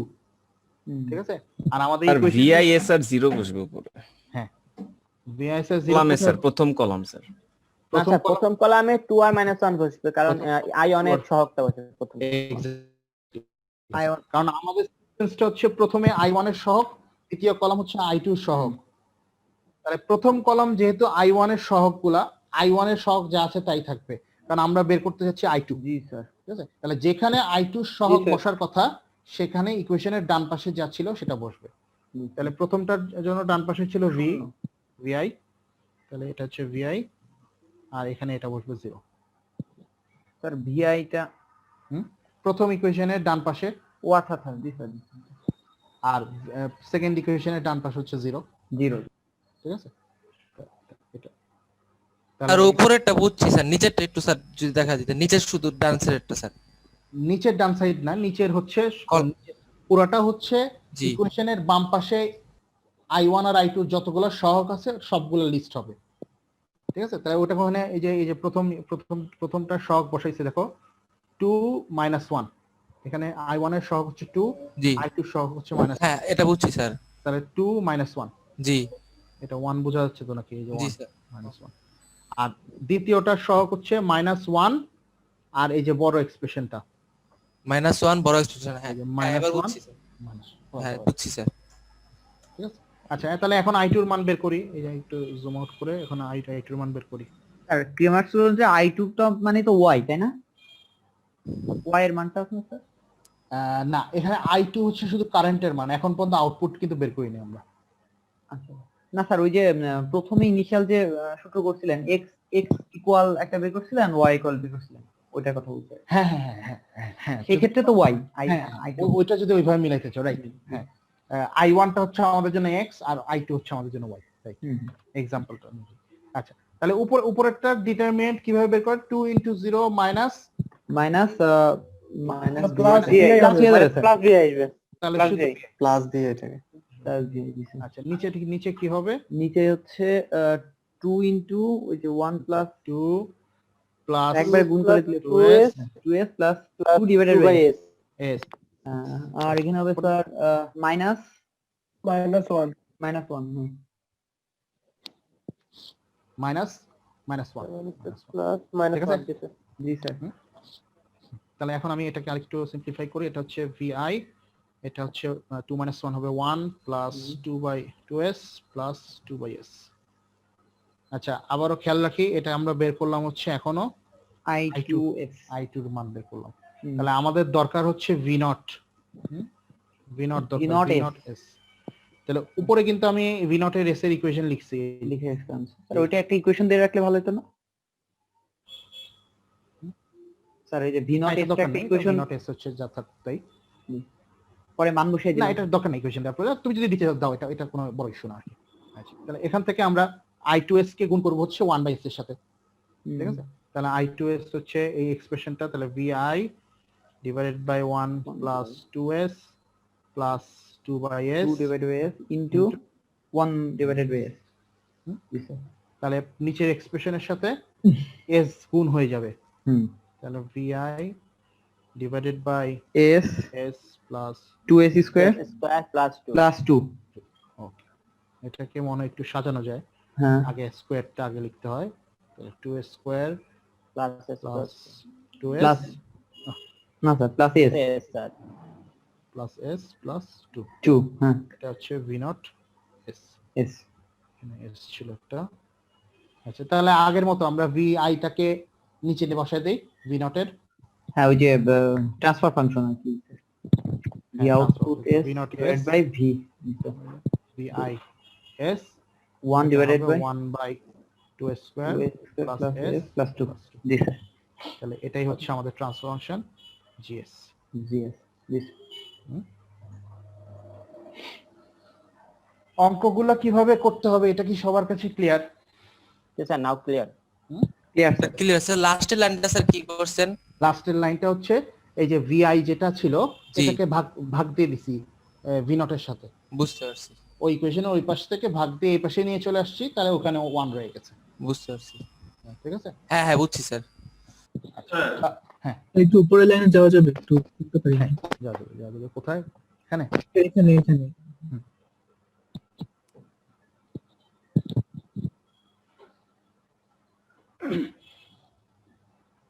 ঠিক আছে, আর আমাদের আর VIS আর 0 বসবে উপরে। হ্যাঁ, VIS এর 0 কলামে স্যার, প্রথম কলাম স্যার। আচ্ছা, প্রথম কলামে 2 আর -1 বসবে, কারণ I1 এর সহগটা বসবে প্রথম। I1, কারণ আমাদের সিকোয়েন্সটা হচ্ছে প্রথমে I1 এর সহগ, দ্বিতীয় কলাম হচ্ছে I2 এর সহগ। তাহলে প্রথম কলাম যেহেতু I1 এর সহগগুলা, I1 এর সহগ যা আছে তাই থাকবে, কারণ আমরা বের করতে যাচ্ছি I2। জি স্যার। ঠিক আছে, তাহলে যেখানে I2 এর সহগ বসার কথা সেখানে ইকুয়েশনের ডান পাশে যা ছিল সেটা বসবে। তাহলে প্রথমটার জন্য ডান পাশে ছিল VI, তাহলে এটা হচ্ছে VI, আর এখানে এটা বসবে 0। স্যার VI টা প্রথম ইকুয়েশনের ডান পাশে, ও আচ্ছা জি স্যার। আর সেকেন্ড ইকুয়েশনের ডান পাশে হচ্ছে 0। ঠিক আছে, এটা আর উপরেরটা বুঝছি স্যার, নিচেরটা একটু স্যার যদি দেখা দিতে, নিচের শুধু ডান সাইডটা স্যার। নিচের ডান সাইড না, নিচের হচ্ছে পুরাটা হচ্ছে ইকুয়েশনের বাম পাশে I1 আর I2 যতগুলো সহগ আছে সবগুলো লিস্ট হবে। ঠিক আছে, তাহলে ওটা ওখানে এই যে প্রথমটা সহগ বসাইছে, দেখো 2 -1, এখানে I1 এর সহগ হচ্ছে 2, I2 এর সহগ হচ্ছে -1। হ্যাঁ, এটা বুঝছি স্যার। তাহলে 2 -1, জি, এটা 1 বোঝা যাচ্ছে তো নাকি? এই যে 1 জি স্যার। -1। আর দ্বিতীয়টার সহগ হচ্ছে -1, আর এই যে বড় এক্সপ্রেশনটা -1 বড় এক্সপ্রেশন। হ্যাঁ, এবার বুঝছি স্যার। হ্যাঁ, বুঝছি স্যার। ঠিক আছে, আচ্ছা তাহলে এখন I2 এর মান বের করি। এই যে একটু জুম আউট করে এখন I2 এর মান বের করি। আর ক্রিমার্স রুল যে I2 টা মানে তো y, তাই না? y এর মানটা আছে স্যার? না, এখানে I2 হচ্ছে শুধু কারেন্টের মান, এখন পর্যন্ত আউটপুট কিন্তু বের করিনি আমরা। আচ্ছা, না স্যার ওই যে প্রথমে ইনিশিয়াল যে সূত্র করছিলেন x ইকুয়াল একটা বের করছিলেন, y ইকুয়াল বের করছিলেন, ওইটার কথা বলতে। হ্যাঁ, সেই ক্ষেত্রে তো y, ওইটা যদি ওইভাবে মিলাইতে চাও, রাইট। হ্যাঁ, I1 টা হচ্ছে আমাদের জন্য x আর I2 হচ্ছে আমাদের জন্য y, রাইট। এক্সাম্পলটা। আচ্ছা, তাহলে উপরেরটা ডিটারমিনেন্ট কিভাবে বের করে? 2 * 0 মাইনাস প্লাস দিয়ে আসবে। তাহলে শুধু প্লাস দিয়ে এটাকে। আচ্ছা, নিচে কি হবে? নিচে হচ্ছে 2 ইনটু ওই যে 1 প্লাস 2 প্লাস একবার গুণ করে দিলে 2s plus 2 divided by s, আর এখানে হবে sir minus -1 minus -1 plus minus ঠিক আছে? 1 দিছে। জি স্যার। তাহলে এখন আমি এটাকে আরেকটু সিম্পলিফাই করি। এটা হচ্ছে VI, এটা হচ্ছে 2 - 1 হবে 1 প্লাস 2/2s প্লাস 2/s। আচ্ছা, আবারও খেয়াল রাখি, এটা আমরা বের করলাম হচ্ছে এখনো I2s I2 এর মান বের করলাম। তাহলে আমাদের দরকার হচ্ছে V0, V0 দরকার, V0s। V0s। তাহলে উপরে কিন্তু আমি V0 এর s এর ইকুয়েশন লিখছি। লিখে রাখলাম স্যার। ওইটা একটা ইকুয়েশন দিয়ে রাখলে ভালো হতো না স্যার? এই যে না, V0 এটা এর দরকার একটা নেই, ইকুয়েশন V0s হচ্ছে যা থাক তাই। পরে মান বসিয়ে না, দিলাম। এটা দরকার নেই ইকুয়েশন দেওয়ার প্রয়োজন। তুমি যদি দিতে দাও, এটা কোনো বড় ইস্যু না আর কি। আচ্ছা, তাহলে এখান থেকে আমরা I2s কে গুণ করব হচ্ছে 1/s এর সাথে, ঠিক আছে? তাহলে I2s হচ্ছে এই এক্সপ্রেশনটা, তাহলে VI divided by 1 plus 2s plus 2/s 2/s into 1/s। জি স্যার। তাহলে নিচের এক্সপ্রেশনের সাথে s গুণ হয়ে যাবে। তাহলে VI divided by s s plus 2s square square plus 2 plus 2। Okay, এটাকে মনে হয় একটু সাজানো যায়। হ্যাঁ, আগে স্কয়ারটা আগে লিখতে হয়। তাহলে 2s square plus plus 2s plus না sir, plus s S sir. Plus s plus 2। 2। হ্যাঁ, এটা হচ্ছে V0 s, s এখানে s ছিল একটা। আচ্ছা, তাহলে আগের মতো আমরা VI টাকে নিচে বসায় দেই V0 এর। হ্যাঁ, ওই যে ট্রান্সফার ফাংশন আর কি। v হ্যাঁ, output transfer s V0 divided s by v VI s 1 divided by 1/2s square 2s plus plus s s plus 2। জি স্যার। তাহলে এটাই হচ্ছে আমাদের ট্রান্সফার ফাংশন GS। জি জি। অঙ্কগুলো কিভাবে করতে হবে এটা কি সবার কাছে clear? Sir now clear. Clear sir. Clear sir. লাস্টের লাইনটা স্যার কি করছেন? লাস্টের লাইনটা হচ্ছে এই যে VI যেটা ছিল জি। এটাকে ভাগ দিয়ে দিছি V0 এর সাথে। বুঝতে পারছি, ওই ইকুয়েশনে ওই পাশ থেকে ভাগ দিয়ে এই পাশে নিয়ে চলে আসছি, তাহলে ওখানে 1 রয়ে গেছে। বুঝতে পারছি। ঠিক আছে? হ্যাঁ হ্যাঁ বুঝছি স্যার। হ্যাঁ, একটু উপরে লাইনে যাওয়া যাবে? একটু করতে পারি না। যা যাবে কোথায়? এখানে। এখানে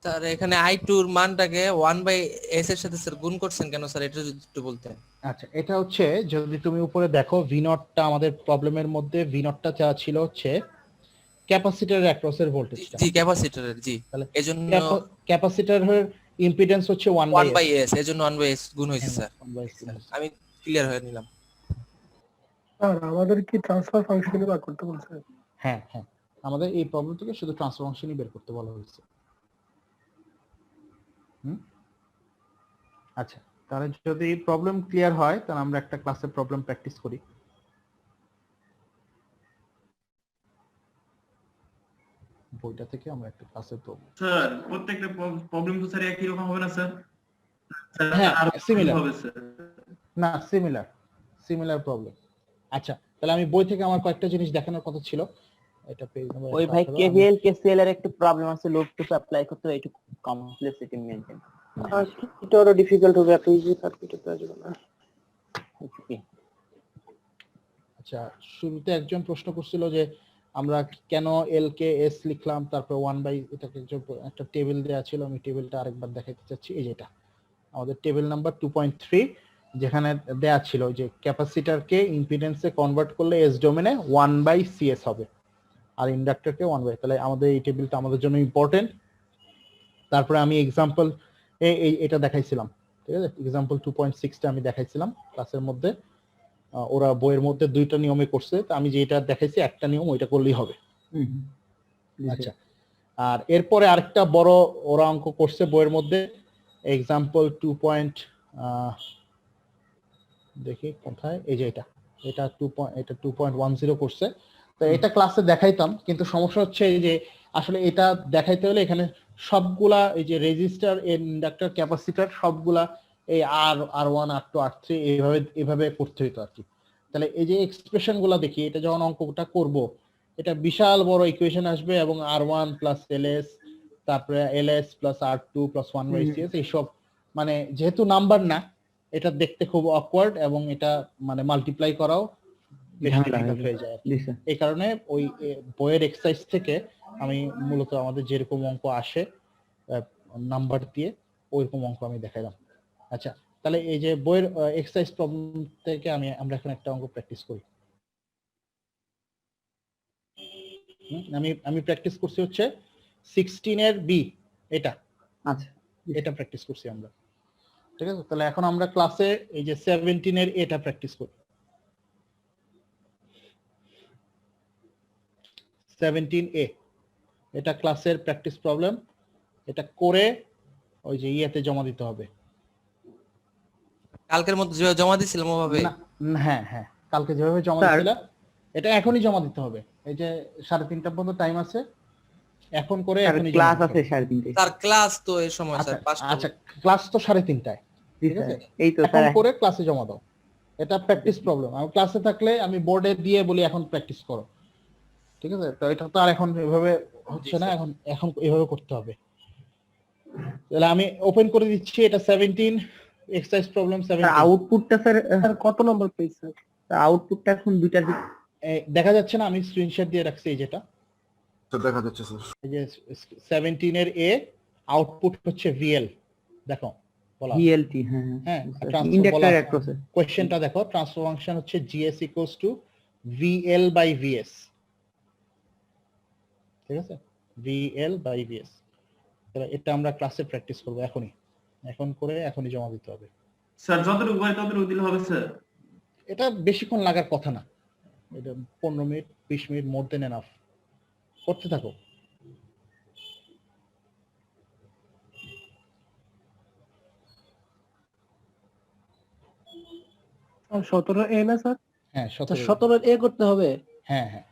স্যার এখানে I2 এর মানটাকে 1/s এর সাথে স্যার গুণ করছেন কেন স্যার? এটা যদি একটু বলতেন। আচ্ছা, এটা হচ্ছে যদি তুমি উপরে দেখো V0 টা আমাদের প্রবলেমের মধ্যে V0 টা যা ছিল হচ্ছে ক্যাপাসিটরের অ্যাক্রসের ভোল্টেজটা। জি, ক্যাপাসিটরের। জি, তাহলে এজন্য ক্যাপাসিটরের ইম্পিডেন্স হচ্ছে 1/s। 1/s, এজন্য 1/s গুণ হয়েছে স্যার। 1/s গুণ হয়েছে। আমি ক্লিয়ার হয়ে নিলাম। স্যার আমাদের কি ট্রান্সফার ফাংশনে বার করতে বলছে? হ্যাঁ, আমাদের এই প্রবলেম থেকে শুধু ট্রান্সফার ফাংশনই বের করতে বলা হয়েছে। আচ্ছা, তাহলে যদি প্রবলেম ক্লিয়ার হয় তাহলে আমরা একটা ক্লাসে প্রবলেম প্র্যাকটিস করি। বইটা থেকে আমরা একটা ক্লাসে প্রবলেম। স্যার প্রত্যেকটা প্রবলেম তো স্যার একই রকম হবে না স্যার? হ্যাঁ, সিমিলার হবে স্যার। না, সিমিলার প্রবলেম। আচ্ছা, তাহলে আমি বই থেকে আমার কয়েকটা জিনিস দেখানোর কথা ছিল। এটা পেজ নাম্বার। ওই ভাই KVL KCL এর একটু প্রবলেম আছে, লুপ টু অ্যাপ্লাই করতে হয়, একটু কমপ্লেক্সিটি মেইনটেইন। আর এটা আরো ডিফিকাল্ট হবে, এত ইজি সার্কিটে তো আসবে না। আচ্ছা, শুরুতে একজন প্রশ্ন করছিল যে আমরা কেন এল কে এস লিখলাম, তারপর 1/, এটাকে একটা টেবিল দেওয়া ছিল, আমি টেবিলটা আরেকবার দেখাতে চাচ্ছি। এই যেটা আমাদের টেবিল নাম্বার 2.3, যেখানে দেয়া ছিল যে ক্যাপাসিটরকে ইম্পিডেন্সে কনভার্ট করলে এস ডোমেনে 1/CS হবে আর ইন্ডাক্টরকে 1/, তাহলে আমাদের এই টেবিলটা আমাদের জন্য ইম্পর্টেন্ট। তারপরে আমি এক্সাম্পল এটা দেখাইছিলাম, ঠিক আছে? এক্সাম্পল 2.6টা আমি দেখাইছিলাম ক্লাসের মধ্যে। ওরা বইয়ের মধ্যে দুইটা নিয়মে করছে, তো আমি যেটা দেখাইছি একটা নিয়ম, ওইটা করলেই হবে। আচ্ছা, আর এরপরে আরেকটা বড় ওরা অঙ্ক করছে বইয়ের মধ্যে, এক্সাম্পল 2. দেখি কোথায়, এই যে এটা 2.10 করছে। তো এটা ক্লাসে দেখাইতাম, কিন্তু সমস্যা হচ্ছে যে আসলে এটা দেখাইতে হলে এখানে সবগুলা এই যে রেজিস্টার, ইন্ডাক্টর, ক্যাপাসিটর সবগুলা এই R1 R2 R3 এইভাবে করতে হইতো আর কি। তাহলে এই যে এক্সপ্রেশন গুলা দেখি, এটা যখন অঙ্কটা করব, এটা বিশাল বড় ইকুয়েশন আসবে এবং R1 প্লাস LS, তারপরে LS plus R2 plus 1/CS, এইসব মানে যেহেতু নাম্বার না, এটা দেখতে খুব অকওয়ার্ড এবং এটা মানে মাল্টিপ্লাই করাও বেশ ঝামেলা difficult হয়ে যায় আর কি। জি স্যার। এই কারণে ওই বইয়ের এক্সারসাইজ থেকে আমি মূলত আমাদের যেরকম অঙ্ক আসে নাম্বার দিয়ে ওইরকম অঙ্ক আমি দেখাইলাম। আচ্ছা, তাহলে এই যে বইয়ের এক্সারসাইজ প্রবলেম থেকে আমরা এখন একটা অঙ্ক প্র্যাকটিস করি। আমি প্র্যাকটিস করছি হচ্ছে 16 এর বি, এটা আচ্ছা এটা প্র্যাকটিস করছি আমরা। ঠিক আছে, তাহলে এখন আমরা ক্লাসে এই যে 17 এর এটা প্র্যাকটিস করি। 17A এটা ক্লাসের প্র্যাকটিস প্রবলেম, এটা করে ওই যে ইয়েতে জমা দিতে হবে। কালকের মধ্যে যেভাবে জমা দিছিলাম ওভাবে। না, হ্যাঁ হ্যাঁ, কালকে যেভাবে জমা স্যার। দিয়েছিল এটা এখনই জমা দিতে হবে। এই যে 3:30 পর্যন্ত টাইম আছে, এখন করে স্যার এখনই ক্লাস জমা দিতে আছে হবে। 3:30। স্যার ক্লাস তো এই সময় আচ্ছা স্যার 5টা। আচ্ছা, ক্লাস তো 3:30টায়। জি ঠিক আছে, স্যার, এই তো এখন স্যার। করে ক্লাসে জমা দাও। এটা প্র্যাকটিস প্রবলেম। আমি ক্লাসে থাকলে আমি বোর্ডে দিয়ে বলি এখন প্র্যাকটিস করো। ঠিক আছে, তো এটা তো আর এখন এভাবে হচ্ছে না, এখন এভাবে করতে হবে। তাহলে আমি ওপেন করে দিচ্ছি, এটা 17 এক্সারসাইজ প্রবলেম 17। আউটপুটটা স্যার কত নম্বর পেজ স্যার? আউটপুটটা এখন 2টার দেখা যাচ্ছে না, আমি স্ক্রিনশট দিয়ে রাখছি এই যেটা দেখা যাচ্ছে স্যার। এই যে 17 এর এ আউটপুট হচ্ছে ভিএল। দেখো বলা ভিএলটি। হ্যাঁ হ্যাঁ, ইন্ডাক্টর অ্যাক্রস। কোশ্চেনটা দেখো, ট্রান্সফার ফাংশন হচ্ছে GS equals to VL by VS. ঠিক আছে, ভিএল বাই ভিএস। তাহলে এটা আমরা ক্লাসে প্র্যাকটিস করব এখনই, এখন করে এখনই জমা দিতে হবে। স্যার যতটুকু হয় ততটুকু দিলে হবে স্যার। এটা বেশিক্ষণ লাগার কথা না, এটা 15 মিনিট 20 মিনিট মোর দেন এনাফ। করতে থাকো। আর 17A না স্যার? হ্যাঁ 17। 17 এ করতে হবে। হ্যাঁ হ্যাঁ,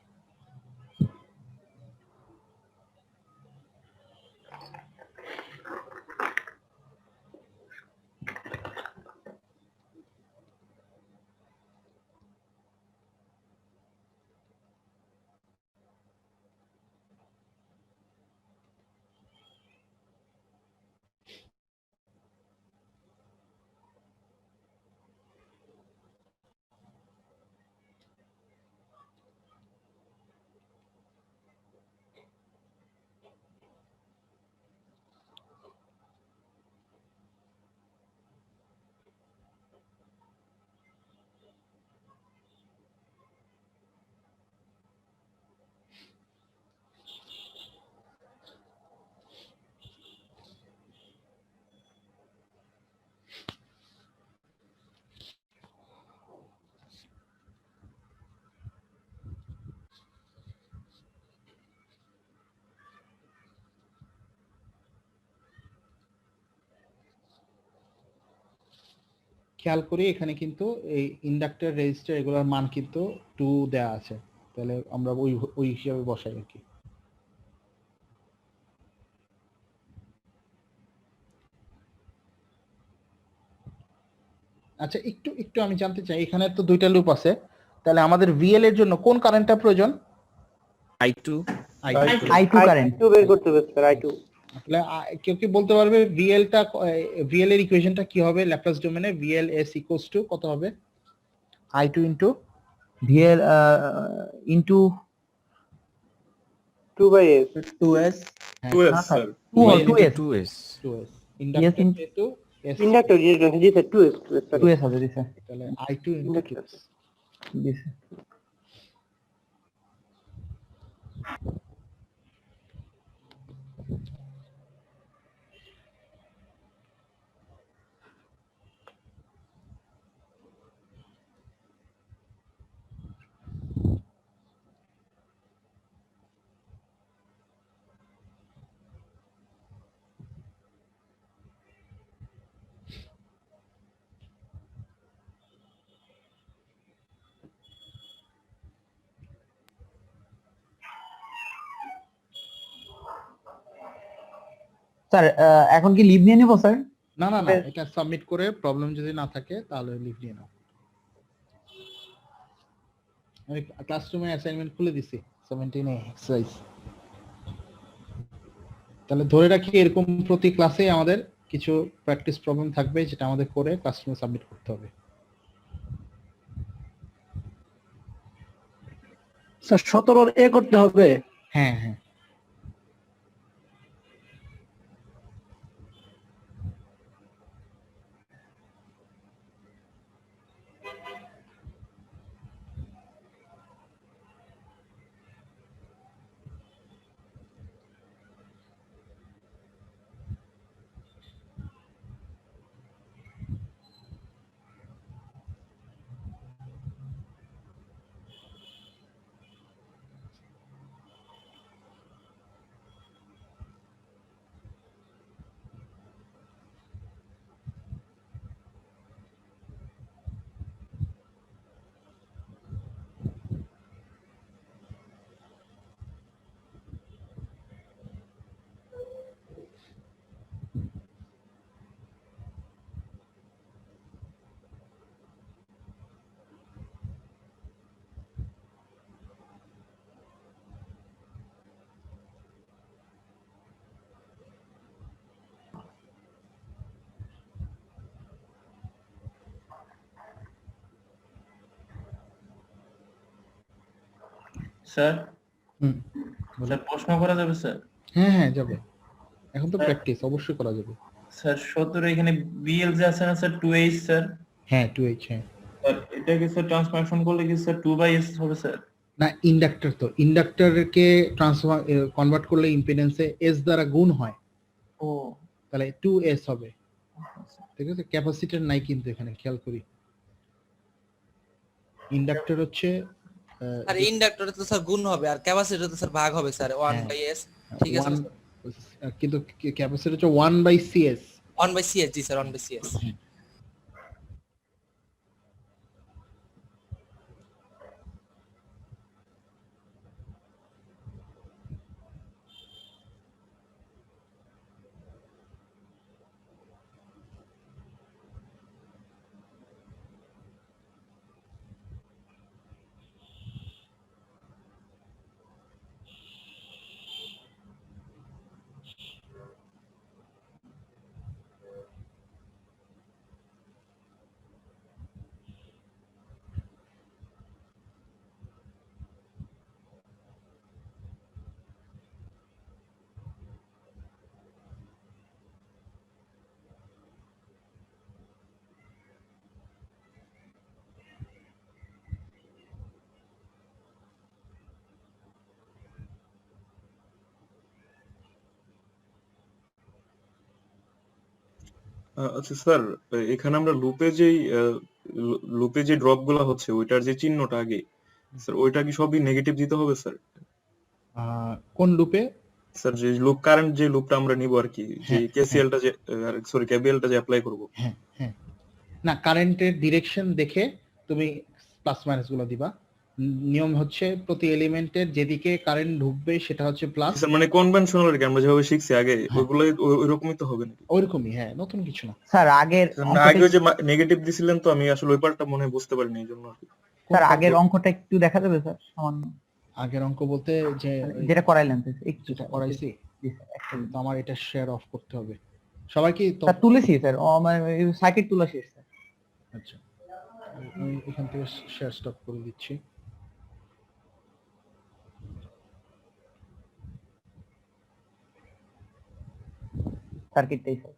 খেয়াল করি এখানে কিন্তু এই ইন্ডাক্টর রেজিস্টার এগুলোর মান কিন্তু 2 দেয়া আছে। তাহলে আমরা ওই হিসাবে বসাই আর কি। আচ্ছা, একটু আমি জানতে চাই, এখানে তো 2টা লুপ আছে, তাহলে আমাদের ভিএল এর জন্য কোন কারেন্টটা প্রয়োজন? I2 I2 current. I2 বের করতে হবে স্যার, I2। তাহলে কেউ কি বলতে পারবে ভিএল এর ইকুয়েশনটা কি হবে ল্যাপ্লাস ডোমেনে? ভিএল এস ইকুয়ালস টু কত হবে? I2 into VL into 2/s। 2s। 2s sir. 2s 2s 2s inductor যেহেতু s, ইন্ডাক্টর জি স্যার, 2s স্যার। 2s হবে জি স্যার। তাহলে I2 ইনটু ইন্ডাক্টর। 2s। জি স্যার। স্যার এখন কি লিভ নিয়ে নেব স্যার? না, এটা সাবমিট করে প্রবলেম যদি না থাকে তাহলে লিভ নিয়ে নাও। আমি ক্লাসরুমে অ্যাসাইনমেন্ট খুলে দিছি 17 এক্সারসাইজ। তাহলে ধরে রাখি এরকম প্রতি ক্লাসে আমাদের কিছু প্র্যাকটিস প্রবলেম থাকবে, যেটা আমাদের করে ক্লাসরুমে সাবমিট করতে হবে। স্যার 17 এ করতে হবে। হ্যাঁ হ্যাঁ স্যার হুম স্যার প্রশ্ন করা যাবে স্যার? হ্যাঁ হ্যাঁ যাবে, এখন তো প্র্যাকটিস অবশ্যই করা যাবে। স্যার 17 এখানে বিএল যে আছে না স্যার 2h স্যার, হ্যাঁ 2H হ্যাঁ। স্যার এটা কি স্যার ট্রান্সফরমেশন করলে কি স্যার 2/s হবে স্যার? না ইন্ডাক্টর তো ইন্ডাক্টরকে ট্রান্সফার কনভার্ট করলে ইম্পিডেন্সে এস দ্বারা গুণ হয়, ও তাহলে 2S হবে। ঠিক আছে, ক্যাপাসিটর নাই কিন্তু এখানে খেয়াল করি। ইন্ডাক্টর হচ্ছে আর ইন্ডাক্টরে তো স্যার গুণ হবে আর ক্যাপাসিটরে তো স্যার ভাগ হবে স্যার 1/s। ঠিক আছে কিন্তু ক্যাপাসিটর হচ্ছে 1/CS। 1/cs জি স্যার 1/cs। আচ্ছা স্যার, এখানে আমরা লুপে যে ড্রপ গুলা হচ্ছে ওইটার যে চিহ্নটা আগে স্যার, ওইটা কি সবই নেগেটিভ দিতে হবে স্যার? কোন লুপে? স্যার যে লুপ কারেন্ট যে লুপটা আমরা নিব আর কি, যে কেসিএলটা যে সরি কেবিএলটা যে অ্যাপ্লাই করব। হ্যাঁ হ্যাঁ না, কারেন্টের ডিরেকশন দেখে তুমি প্লাস মাইনাস গুলো দিবা। নিয়ম হচ্ছে প্রতি এলিমেন্টের যেদিকে কারেন্ট ঢুকবে সেটা হচ্ছে প্লাস। স্যার মানে কনভেনশনাল আর কি, আমরা যেভাবে শিখছি আগে ওইগুলো ওইরকমই তো হবে নাকি? ওইরকমই, হ্যাঁ, নতুন কিছু না স্যার আগের আগে যে নেগেটিভ দিছিলেন তো আমি আসলে ওই পার্টটা মনে হয় বুঝতে পারিনি এই জন্য আর কি। স্যার আগের অঙ্কটা একটু দেখা যাবে স্যার সামান্য? আগের অঙ্ক বলতে যে যেটা করাইলেন স্যার একটু যেটা করাইছি, তো আমার এটা শেয়ার অফ করতে হবে। সবাই কি স্যার তুলেছি স্যার, মানে সার্কিট তোলা শেষ স্যার। আচ্ছা, আমি এখান থেকে শেয়ার স্টপ করে দিচ্ছি। সার্কিটটাই স্যার